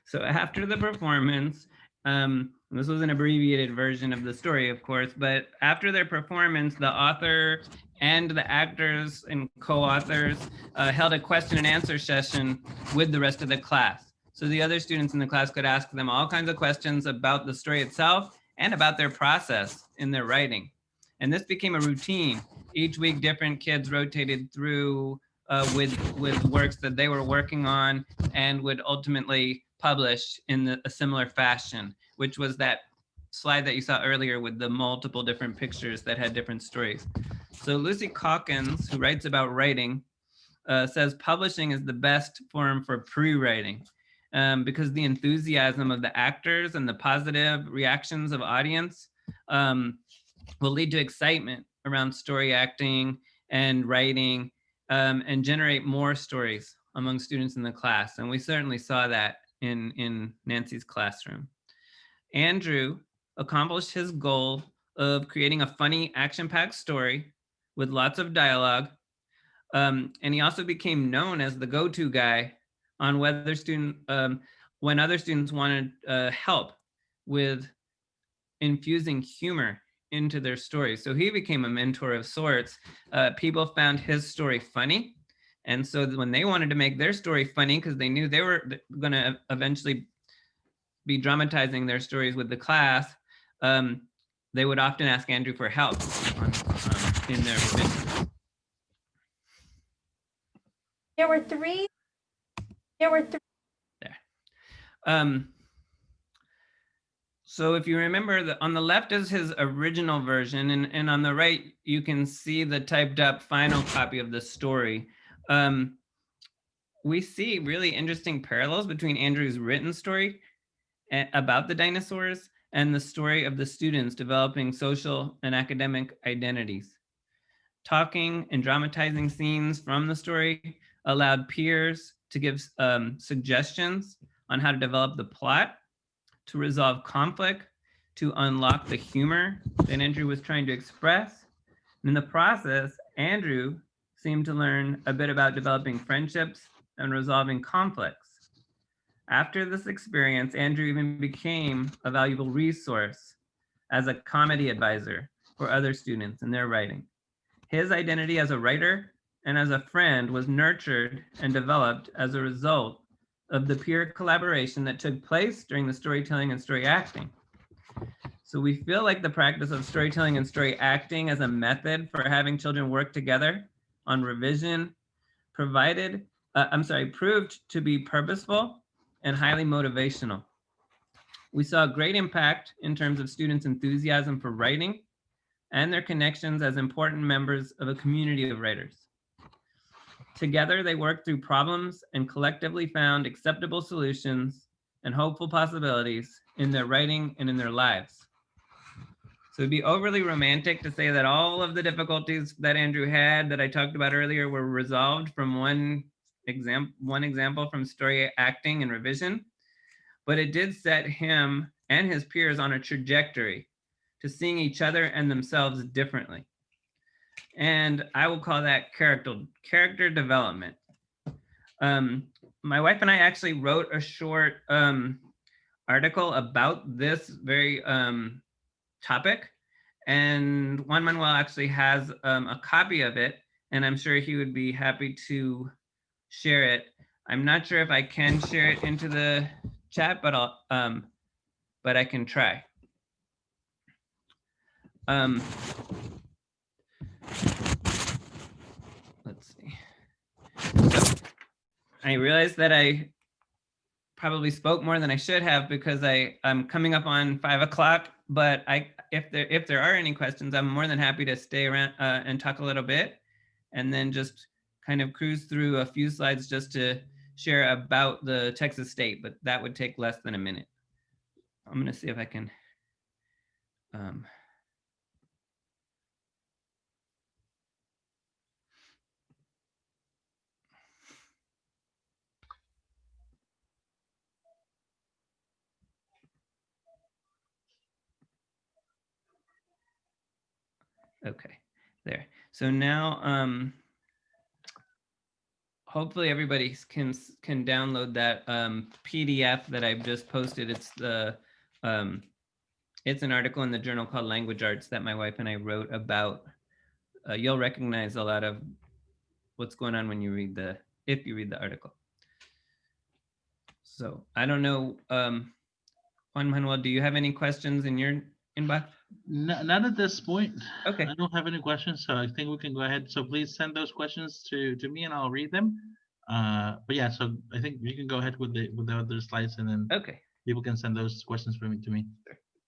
So after the performance, this was an abbreviated version of the story, of course, but after their performance, the author and the actors and co-authors held a question and answer session with the rest of the class. So the other students in the class could ask them all kinds of questions about the story itself and about their process in their writing. And this became a routine. Each week, different kids rotated through with works that they were working on and would ultimately publish in a similar fashion, which was that slide that you saw earlier with the multiple different pictures that had different stories. So Lucy Calkins, who writes about writing, says publishing is the best form for pre-writing because the enthusiasm of the actors and the positive reactions of audience will lead to excitement around story acting and writing and generate more stories among students in the class. And we certainly saw that in Nancy's classroom. Andrew accomplished his goal of creating a funny action-packed story with lots of dialogue. And he also became known as the go-to guy on when other students wanted help with infusing humor into their stories. So he became a mentor of sorts. People found his story funny. And so when they wanted to make their story funny, because they knew they were going to eventually be dramatizing their stories with the class, they would often ask Andrew for help in their revisions. There were three. There. So if you remember, on the left is his original version, and on the right, you can see the typed up final copy of the story. We see really interesting parallels between Andrew's written story about the dinosaurs and the story of the students developing social and academic identities. Talking and dramatizing scenes from the story allowed peers to give suggestions on how to develop the plot, to resolve conflict, to unlock the humor that Andrew was trying to express. And in the process, Andrew seemed to learn a bit about developing friendships and resolving conflicts. After this experience, Andrew even became a valuable resource as a comedy advisor for other students in their writing. His identity as a writer and as a friend was nurtured and developed as a result of the peer collaboration that took place during the storytelling and story acting. So we feel like the practice of storytelling and story acting as a method for having children work together on revision proved to be purposeful and highly motivational. We saw great impact in terms of students' enthusiasm for writing and their connections as important members of a community of writers. Together, they worked through problems and collectively found acceptable solutions and hopeful possibilities in their writing and in their lives. So it'd be overly romantic to say that all of the difficulties that Andrew had that I talked about earlier were resolved from one example from story acting and revision, but it did set him and his peers on a trajectory to seeing each other and themselves differently. And I will call that character development. My wife and I actually wrote a short article about this very topic. And Juan Manuel actually has a copy of it, and I'm sure he would be happy to share it. I'm not sure if I can share it into the chat, but I can try. Let's see. So I realized that I probably spoke more than I should have because I'm coming up on 5 o'clock, but if there are any questions, I'm more than happy to stay around and talk a little bit, and then just kind of cruise through a few slides just to share about the Texas state, but that would take less than a minute. I'm gonna see if I can. Okay, there. So now, hopefully everybody can download that PDF that I've just posted. It's it's an article in the journal called Language Arts that my wife and I wrote about. You'll recognize a lot of what's going on when you read if you read the article. So I don't know, Juan Manuel, do you have any questions in your inbox? Not at this point. Okay. I don't have any questions, so I think we can go ahead. So please send those questions to me and I'll read them. But yeah, so I think you can go ahead with the other slides, and then Okay. people can send those questions to me.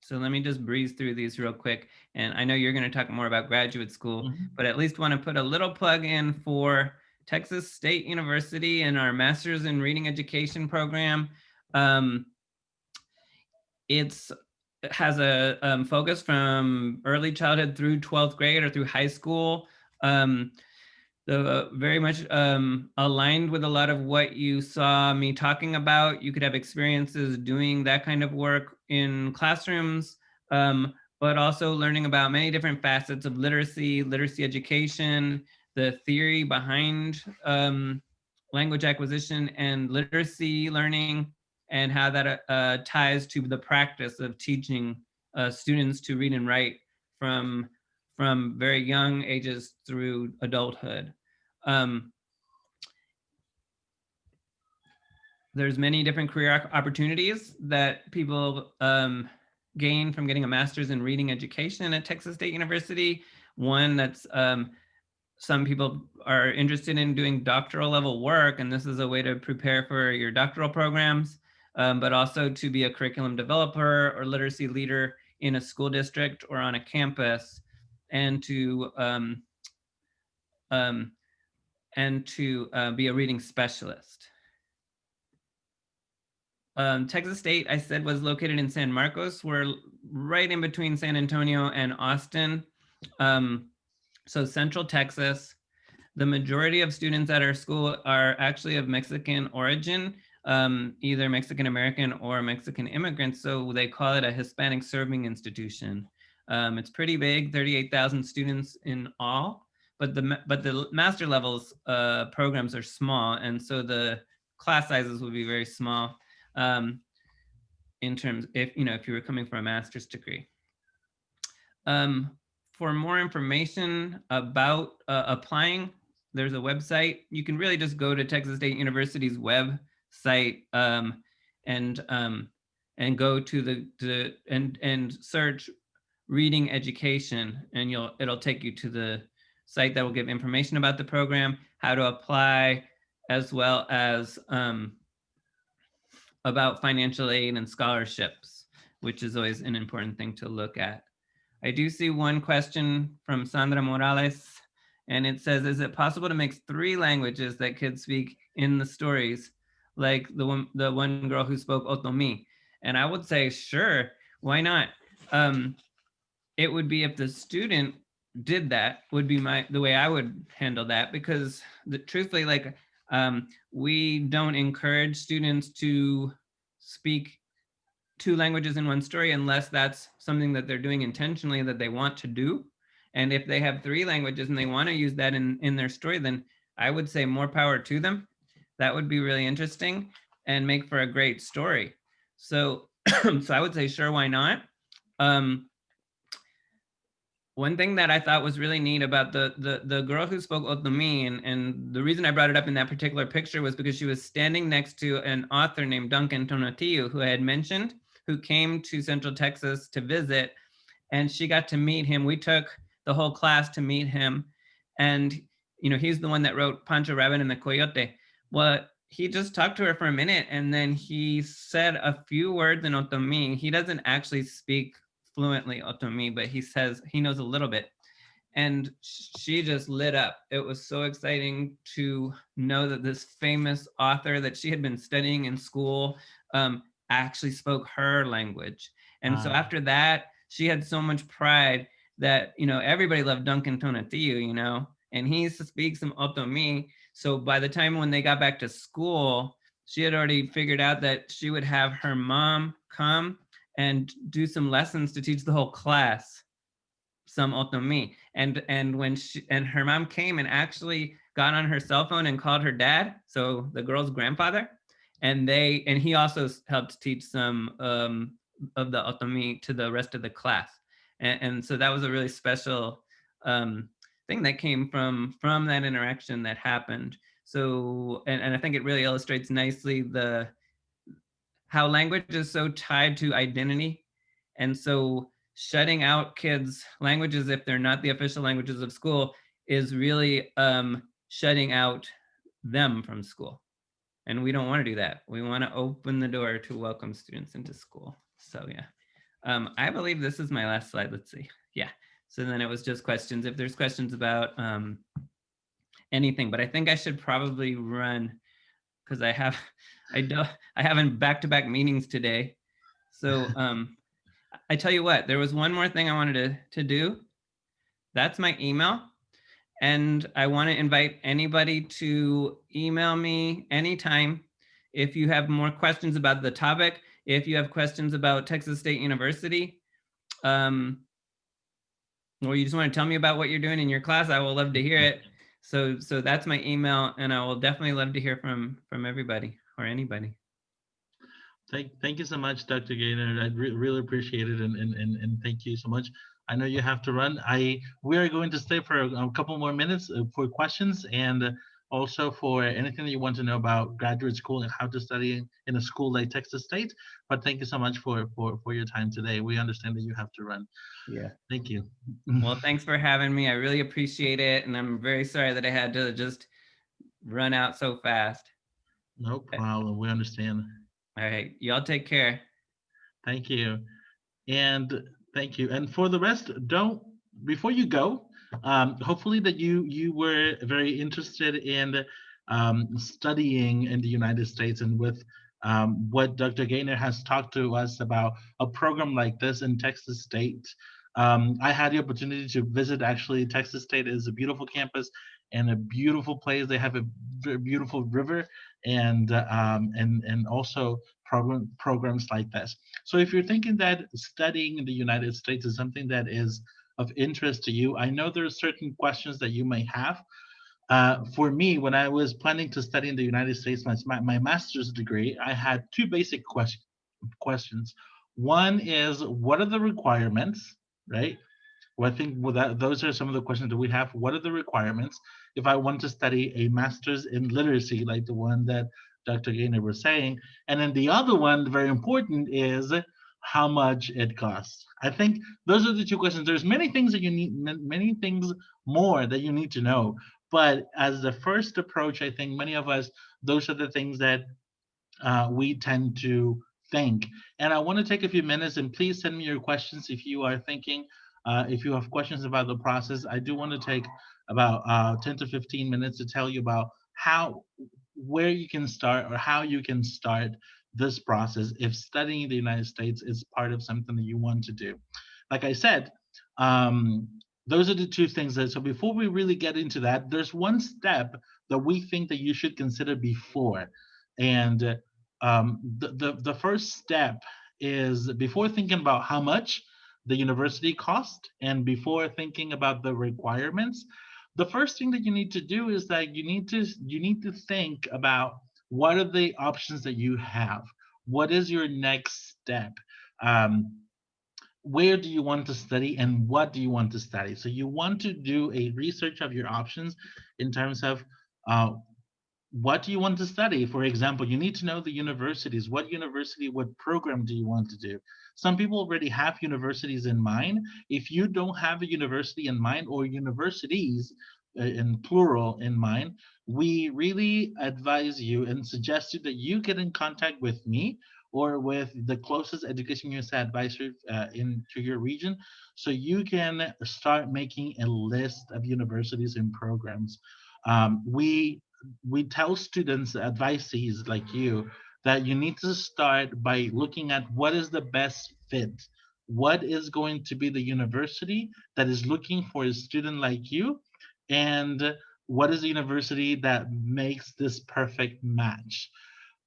So let me just breeze through these real quick. And I know you're going to talk more about graduate school, but at least want to put a little plug in for Texas State University and our Master's in Reading Education program. It has a focus from early childhood through 12th grade or through high school. Very much aligned with a lot of what you saw me talking about. You could have experiences doing that kind of work in classrooms, but also learning about many different facets of literacy education, the theory behind language acquisition and literacy learning, and how that ties to the practice of teaching students to read and write from very young ages through adulthood. There's many different career opportunities that people gain from getting a master's in reading education at Texas State University. One that's some people are interested in doing doctoral level work, and this is a way to prepare for your doctoral programs, but also to be a curriculum developer or literacy leader in a school district or on a campus, and to be a reading specialist. Texas State, I said, was located in San Marcos. We're right in between San Antonio and Austin. So Central Texas. The majority of students at our school are actually of Mexican origin, either Mexican American or Mexican immigrants. So they call it a Hispanic serving institution. It's pretty big, 38,000 students in all, but the master levels programs are small, and so the class sizes will be very small in terms if you were coming for a master's degree. For more information about applying, there's a website. You can really just go to Texas State University's website and go to and search reading education, and it'll take you to the site that will give information about the program, how to apply, as well as about financial aid and scholarships, which is always an important thing to look at. I do see one question from Sandra Morales, and it says, is it possible to mix 3 languages that kids speak in the stories, like the one girl who spoke Otomi? And I would say, sure, why not? It would be if the student did that, would be the way I would handle that, because truthfully, we don't encourage students to speak 2 languages in one story unless that's something that they're doing intentionally that they want to do. And if they have 3 languages and they want to use that in their story, then I would say more power to them. That would be really interesting and make for a great story. So, so I would say, sure, why not? One thing that I thought was really neat about the girl who spoke Otomi, and the reason I brought it up in that particular picture was because she was standing next to an author named Duncan Tonatiu, who I had mentioned, who came to Central Texas to visit, and she got to meet him. We took the whole class to meet him, and he's the one that wrote Pancho Rabbit and the Coyote. Well, he just talked to her for a minute, and then he said a few words in Otomi. He doesn't actually speak fluently Otomi, but he says he knows a little bit. And she just lit up. It was so exciting to know that this famous author that she had been studying in school actually spoke her language. And so after that, she had so much pride that, everybody loved Duncan Tonatiu, and he speaks some Otomi. So by the time when they got back to school, she had already figured out that she would have her mom come and do some lessons to teach the whole class some Otomi. And when her mom came and actually got on her cell phone and called her dad, so the girl's grandfather, and he also helped teach some of the Otomi to the rest of the class. And so that was a really special thing that came from that interaction that happened. So, and I think it really illustrates nicely how language is so tied to identity. And so shutting out kids' languages, if they're not the official languages of school, is really shutting out them from school. And we don't want to do that. We want to open the door to welcome students into school. So yeah, I believe this is my last slide. Let's see. Yeah. So then it was just questions. If there's questions about anything, but I think I should probably run because I haven't back-to-back meetings today. So I tell you what, there was one more thing I wanted to do. That's my email. And I want to invite anybody to email me anytime if you have more questions about the topic, if you have questions about Texas State University, or you just want to tell me about what you're doing in your class, I will love to hear it. So that's my email, and I will definitely love to hear from everybody or anybody. Thank you so much, Dr. Gaynor. I really appreciate it, and thank you so much. I know you have to run. We are going to stay for a couple more minutes for questions and also for anything that you want to know about graduate school and how to study in a school like Texas State. But thank you so much for your time today. We understand that you have to run. Yeah. Thank you. Well, thanks for having me. I really appreciate it, and I'm very sorry that I had to just run out so fast. No problem. We understand. All right, y'all take care. Thank you. And thank you. And for the rest, before you go, hopefully that you were very interested in studying in the United States, and with what Dr. Gaynor has talked to us about a program like this in Texas State. I had the opportunity to visit. Actually, Texas State is a beautiful campus and a beautiful place. They have a very beautiful river and also programs like this. So if you're thinking that studying in the United States is something that is of interest to you, I know there are certain questions that you may have. For me, when I was planning to study in the United States, my master's degree, I had two basic questions. One is, what are the requirements, right? Well, I think those are some of the questions that we have. What are the requirements if I want to study a master's in literacy, like the one that Dr. Gaynor was saying? And then the other one, very important, is how much it costs. I think those are the two questions. There's many things that you need, many things more that you need to know. But as the first approach, I think many of us, those are the things that we tend to think. And I want to take a few minutes, and please send me your questions if you are thinking. If you have questions about the process, I do want to take about 10 to 15 minutes to tell you about where you can start or how you can start this process if studying in the United States is part of something that you want to do. Like I said, those are the two things. So before we really get into that, there's one step that we think that you should consider before. And the first step is before thinking about how much the university cost and before thinking about the requirements, the first thing that you need to do is that you need to think about what are the options that you have. What is your next step? Um, where do you want to study and what do you want to study? So you want to do a research of your options in terms of uh, what do you want to study? For example, you need to know the universities. What university, what program do you want to do? Some people already have universities in mind. If you don't have a university in mind or universities in plural in mind, we really advise you and suggest you that you get in contact with me or with the closest Education USA advisor into your region so you can start making a list of universities and programs. We tell students, advisees like you, that you need to start by looking at what is the best fit. What is going to be the university that is looking for a student like you? And what is the university that makes this perfect match?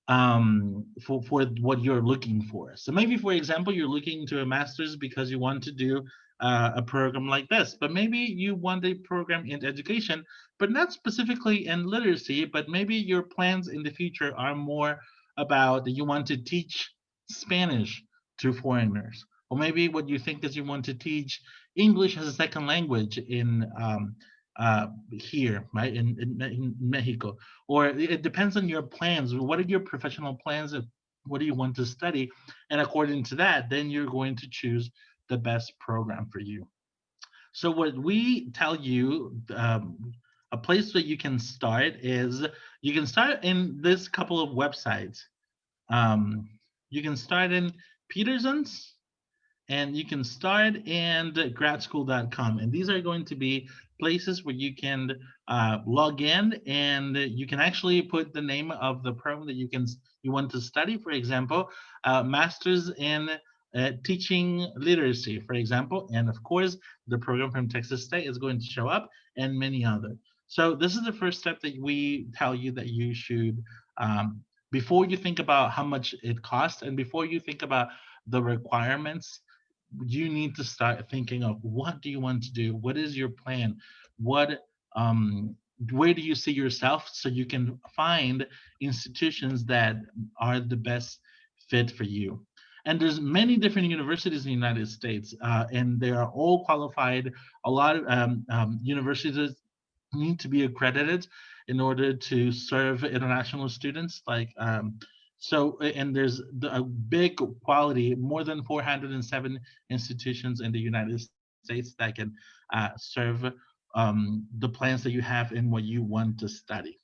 For what you're looking for. So maybe, for example, you're looking to a master's because you want to do a program like this, but maybe you want a program in education, but not specifically in literacy, but maybe your plans in the future are more about that you want to teach Spanish to foreigners. Or maybe what you think is you want to teach English as a second language in here, right, in Mexico, or it depends on your plans. What are your professional plans? What do you want to study? And according to that, then you're going to choose the best program for you. So what we tell you, a place that you can start is you can start in this couple of websites. Um, you can start in Peterson's and you can start in gradschool.com, and these are going to be places where you can log in and you can actually put the name of the program that you want to study. For example, masters in teaching literacy, for example, and of course the program from Texas State is going to show up, and many other. So this is the first step that we tell you that you should before you think about how much it costs and before you think about the requirements. You need to start thinking of what do you want to do, what is your plan, what um where do you see yourself, so you can find institutions that are the best fit for you. And there's many different universities in the United States, and they are all qualified. A lot of universities need to be accredited in order to serve international students, like and there's a big quality, more than 407 institutions in the United States that can serve the plans that you have and what you want to study.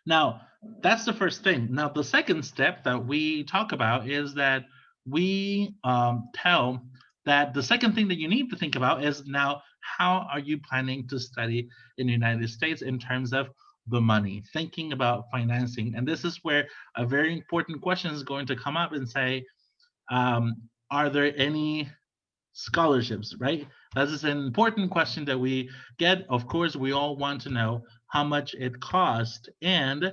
Now, that's the first thing. Now, the second step that we talk about is that we tell that the second thing that you need to think about is, now, how are you planning to study in the United States in terms of the money, thinking about financing. And this is where a very important question is going to come up and say, are there any scholarships, right? That is an important question that we get. Of course, we all want to know how much it costs, and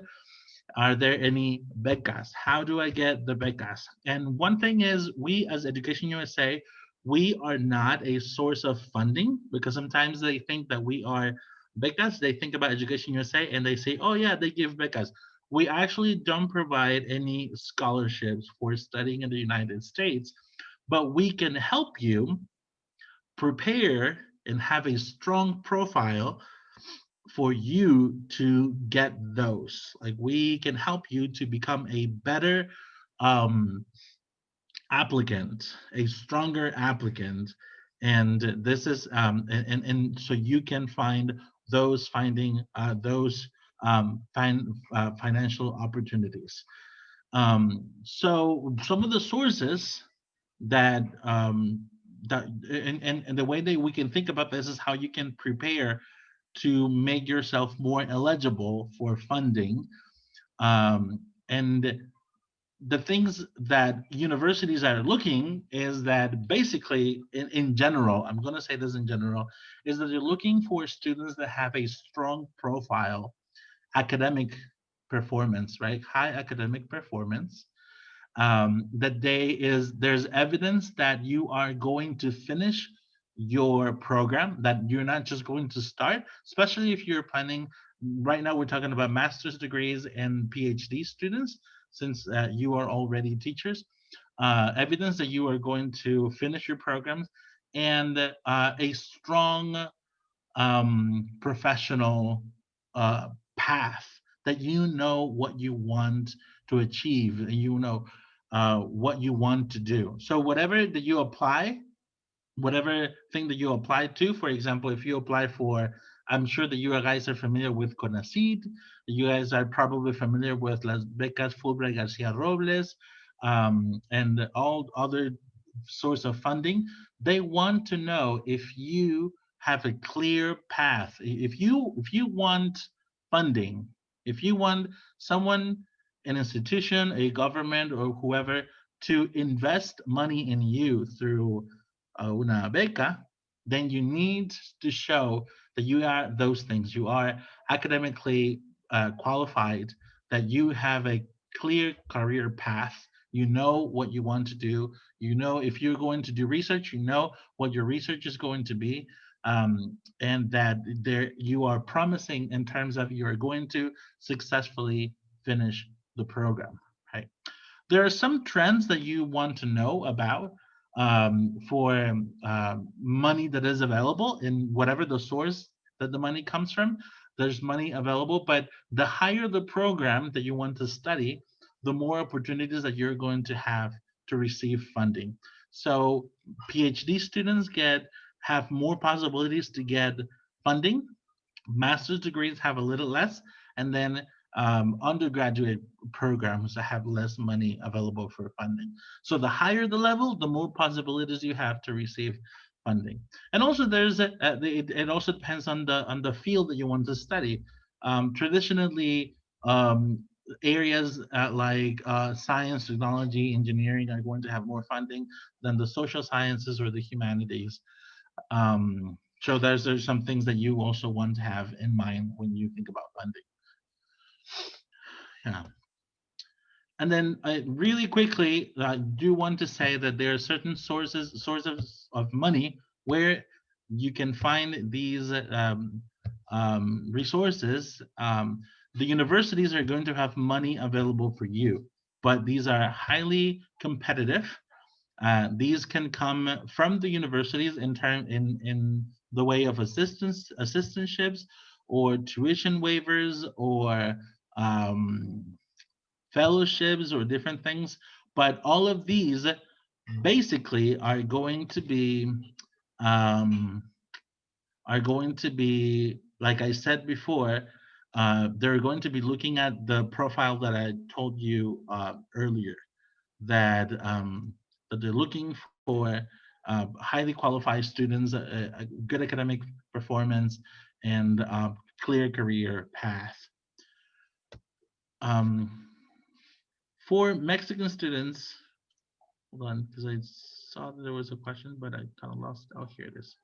are there any becas? How do I get the becas? And one thing is, we as Education USA, we are not a source of funding, because sometimes they think that we are becas. They think about Education USA and they say, oh yeah, they give becas. We actually don't provide any scholarships for studying in the United States, but we can help you prepare and have a strong profile for you to get those. Like, we can help you to become a better um, applicant, a stronger applicant. And this is and so you can find those financial opportunities. So some of the sources that and the way that we can think about this is how you can prepare to make yourself more eligible for funding. And the things that universities are looking is that basically, in general, I'm going to say this in general, is that they're looking for students that have a strong profile, academic performance, right? High academic performance. there's evidence that you are going to finish your program, that you're not just going to start, especially if you're planning. Right now we're talking about master's degrees and PhD students, since you are already teachers. Evidence that you are going to finish your programs, and a strong professional path, that you know what you want to achieve, and you know what you want to do. So whatever that you apply, whatever thing that you apply to, for example, if you apply for, I'm sure that you guys are familiar with CONACYT, you guys are probably familiar with Las Becas Fulbright Garcia Robles, and all other source of funding. They want to know if you have a clear path. If you want funding, if you want someone, an institution, a government, or whoever to invest money in you through una beca, then you need to show that you are those things. You are academically qualified, that you have a clear career path. You know what you want to do. You know, if you're going to do research, you know what your research is going to be, and that there you are promising in terms of you're going to successfully finish the program. Right? There are some trends that you want to know about, for money that is available in whatever the source that the money comes from. There's money available, but the higher the program that you want to study, the more opportunities that you're going to have to receive funding. So PhD students have more possibilities to get funding. Master's degrees have a little less, and then undergraduate programs that have less money available for funding. So the higher the level, the more possibilities you have to receive funding. And also it also depends on the field that you want to study. Traditionally, areas like science, technology, engineering are going to have more funding than the social sciences or the humanities. So there's some things that you also want to have in mind when you think about funding. Yeah. And then really quickly, I do want to say that there are certain sources of money where you can find these resources. The universities are going to have money available for you, but these are highly competitive. These can come from the universities in the way of assistantships, or tuition waivers, or fellowships, or different things. But all of these basically um, are going to be, like I said before, they're going to be looking at the profile that I told you earlier, that that they're looking for highly qualified students, a good academic performance, and clear career path. For Mexican students, hold on, because I saw that there was a question, but I kind of lost. Oh, here it is.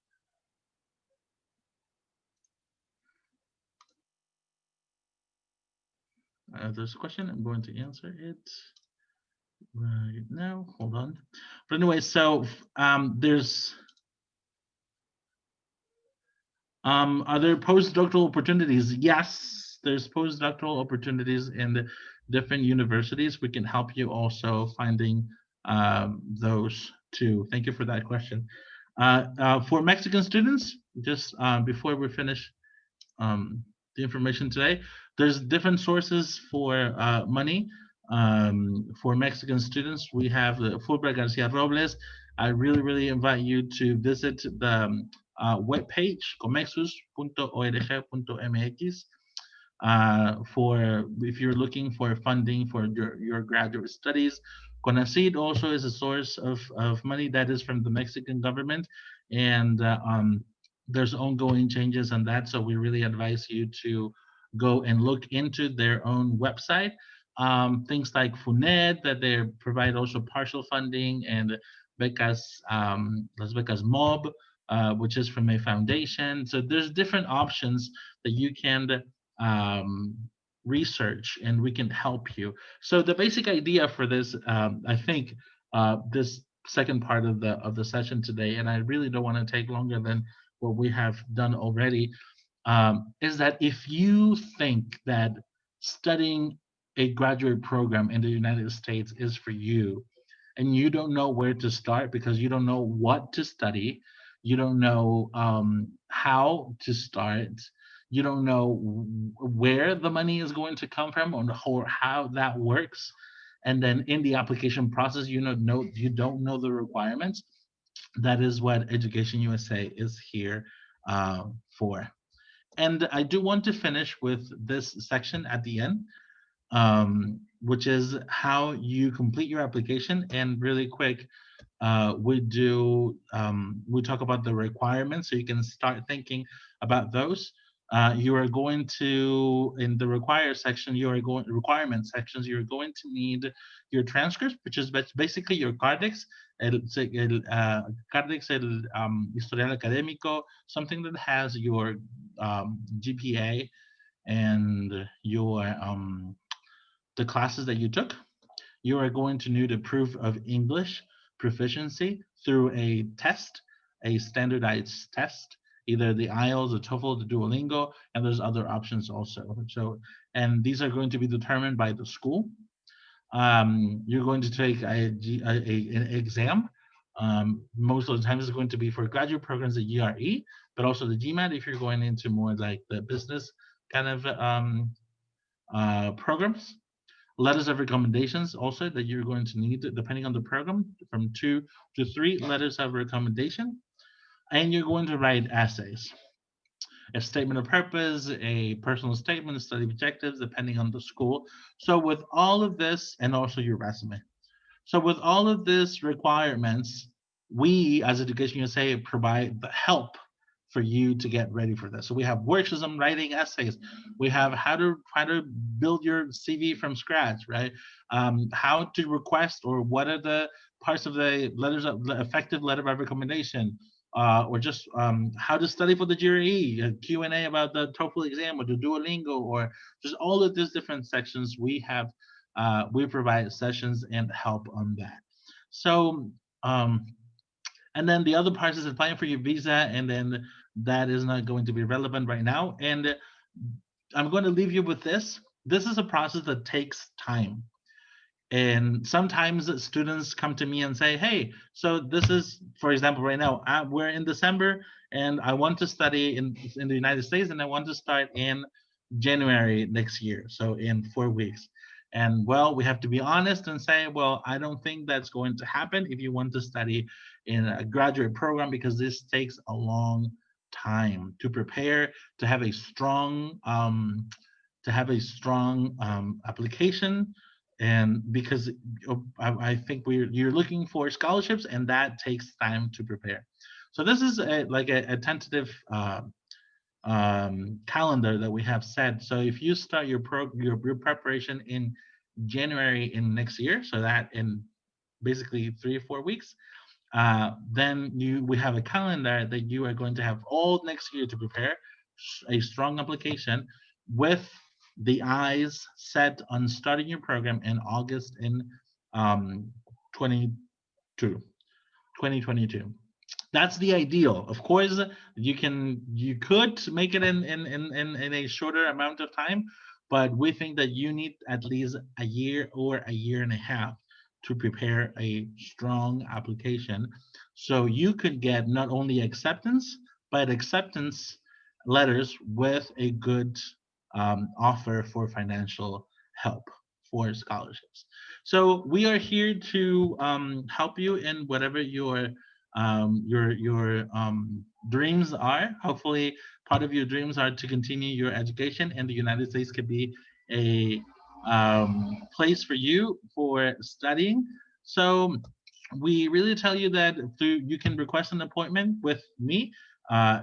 There's a question. I'm going to answer it right now. Hold on. But anyway, so there's are there postdoctoral opportunities? Yes, there's postdoctoral opportunities in the different universities. We can help you also finding those too. Thank you for that question. For Mexican students, just before we finish the information today, there's different sources for money. For Mexican students, we have the Fulbright Garcia Robles. I really invite you to visit the webpage comexus.org.mx for if you're looking for funding for your graduate studies. CONACYT also is a source of money that is from the Mexican government, and there's ongoing changes on that, so we really advise you to go and look into their own website. Things like FUNED, that they provide also partial funding, and becas, las becas MOB, which is from a foundation. So there's different options that you can research, and we can help you. So the basic idea for this, I think, this second part of the session today, and I really don't want to take longer than what we have done already, is that if you think that studying a graduate program in the United States is for you, and you don't know where to start because you don't know what to study, you don't know how to start, you don't know where the money is going to come from or how that works, and then in the application process, you don't know the requirements. That is what Education USA is here for. And I do want to finish with this section at the end, which is how you complete your application. And really quick, we talk about the requirements, so you can start thinking about those. You are going to, in the requirement sections, you're going to need your transcripts, which is basically your cardex, historial académico, something that has your GPA and your the classes that you took. You are going to need a proof of English proficiency through a test, a standardized test, either the IELTS, the TOEFL, the Duolingo, and there's other options also. So, and these are going to be determined by the school. You're going to take an exam. Most of the time it's going to be for graduate programs, the GRE, but also the GMAT if you're going into more like the business kind of programs. Letters of recommendations also that you're going to need, depending on the program, from 2 to 3 letters of recommendation. And you're going to write essays, a statement of purpose, a personal statement, study objectives, depending on the school. So with all of this, and also your resume. So with all of these requirements, we as Education USA provide the help for you to get ready for this. So we have workshops on writing essays. We have how to build your CV from scratch, right? How to request, or what are the parts of the letters of the effective letter of recommendation, or just how to study for the GRE, a Q&A about the TOEFL exam or the Duolingo, or just all of these different sections. We provide sessions and help on that. So, and then the other part is applying for your visa, and then that is not going to be relevant right now. And I'm going to leave you with this. This is a process that takes time. And sometimes students come to me and say, hey, so this is, for example, right now, we're in December, and I want to study in the United States, and I want to start in January next year, so in 4 weeks. And well, we have to be honest and say, well, I don't think that's going to happen if you want to study in a graduate program, because this takes a long time to prepare, to have a strong application, and because I think you're looking for scholarships, and that takes time to prepare. So this is like a tentative calendar that we have set. So if you start your preparation in January in next year, so that in basically 3 or 4 weeks, then we have a calendar that you are going to have all next year to prepare a strong application, with the eyes set on starting your program in August in 2022. That's the ideal. Of course, you could make it in a shorter amount of time, but we think that you need at least a year or a year and a half to prepare a strong application, so you could get not only acceptance, but acceptance letters with a good offer for financial help for scholarships. So we are here to help you in whatever your dreams are. Hopefully, part of your dreams are to continue your education, and the United States could be a place for you for studying. So we really tell you that you can request an appointment with me,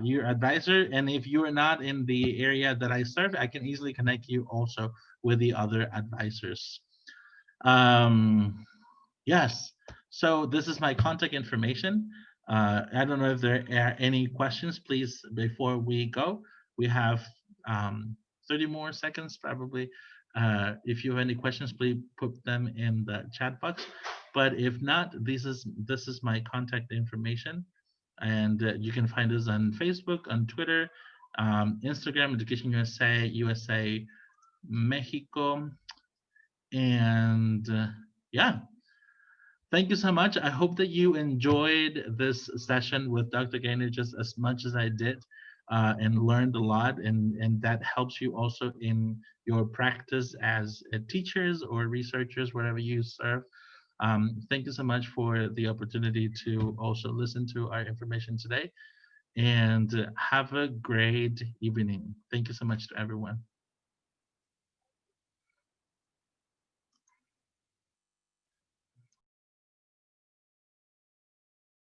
your advisor, and if you are not in the area that I serve, I can easily connect you also with the other advisors. Yes, so this is my contact information. I don't know if there are any questions, please, before we go. We have 30 more seconds probably. If you have any questions, please put them in the chat box. But if not, this is my contact information, and you can find us on Facebook, on Twitter, Instagram, Education USA, USA Mexico, and yeah. Thank you so much. I hope that you enjoyed this session with Dr. Gaynor just as much as I did, and learned a lot, and that helps you also in your practice as teachers or researchers, wherever you serve. Thank you so much for the opportunity to also listen to our information today, and have a great evening. Thank you so much to everyone.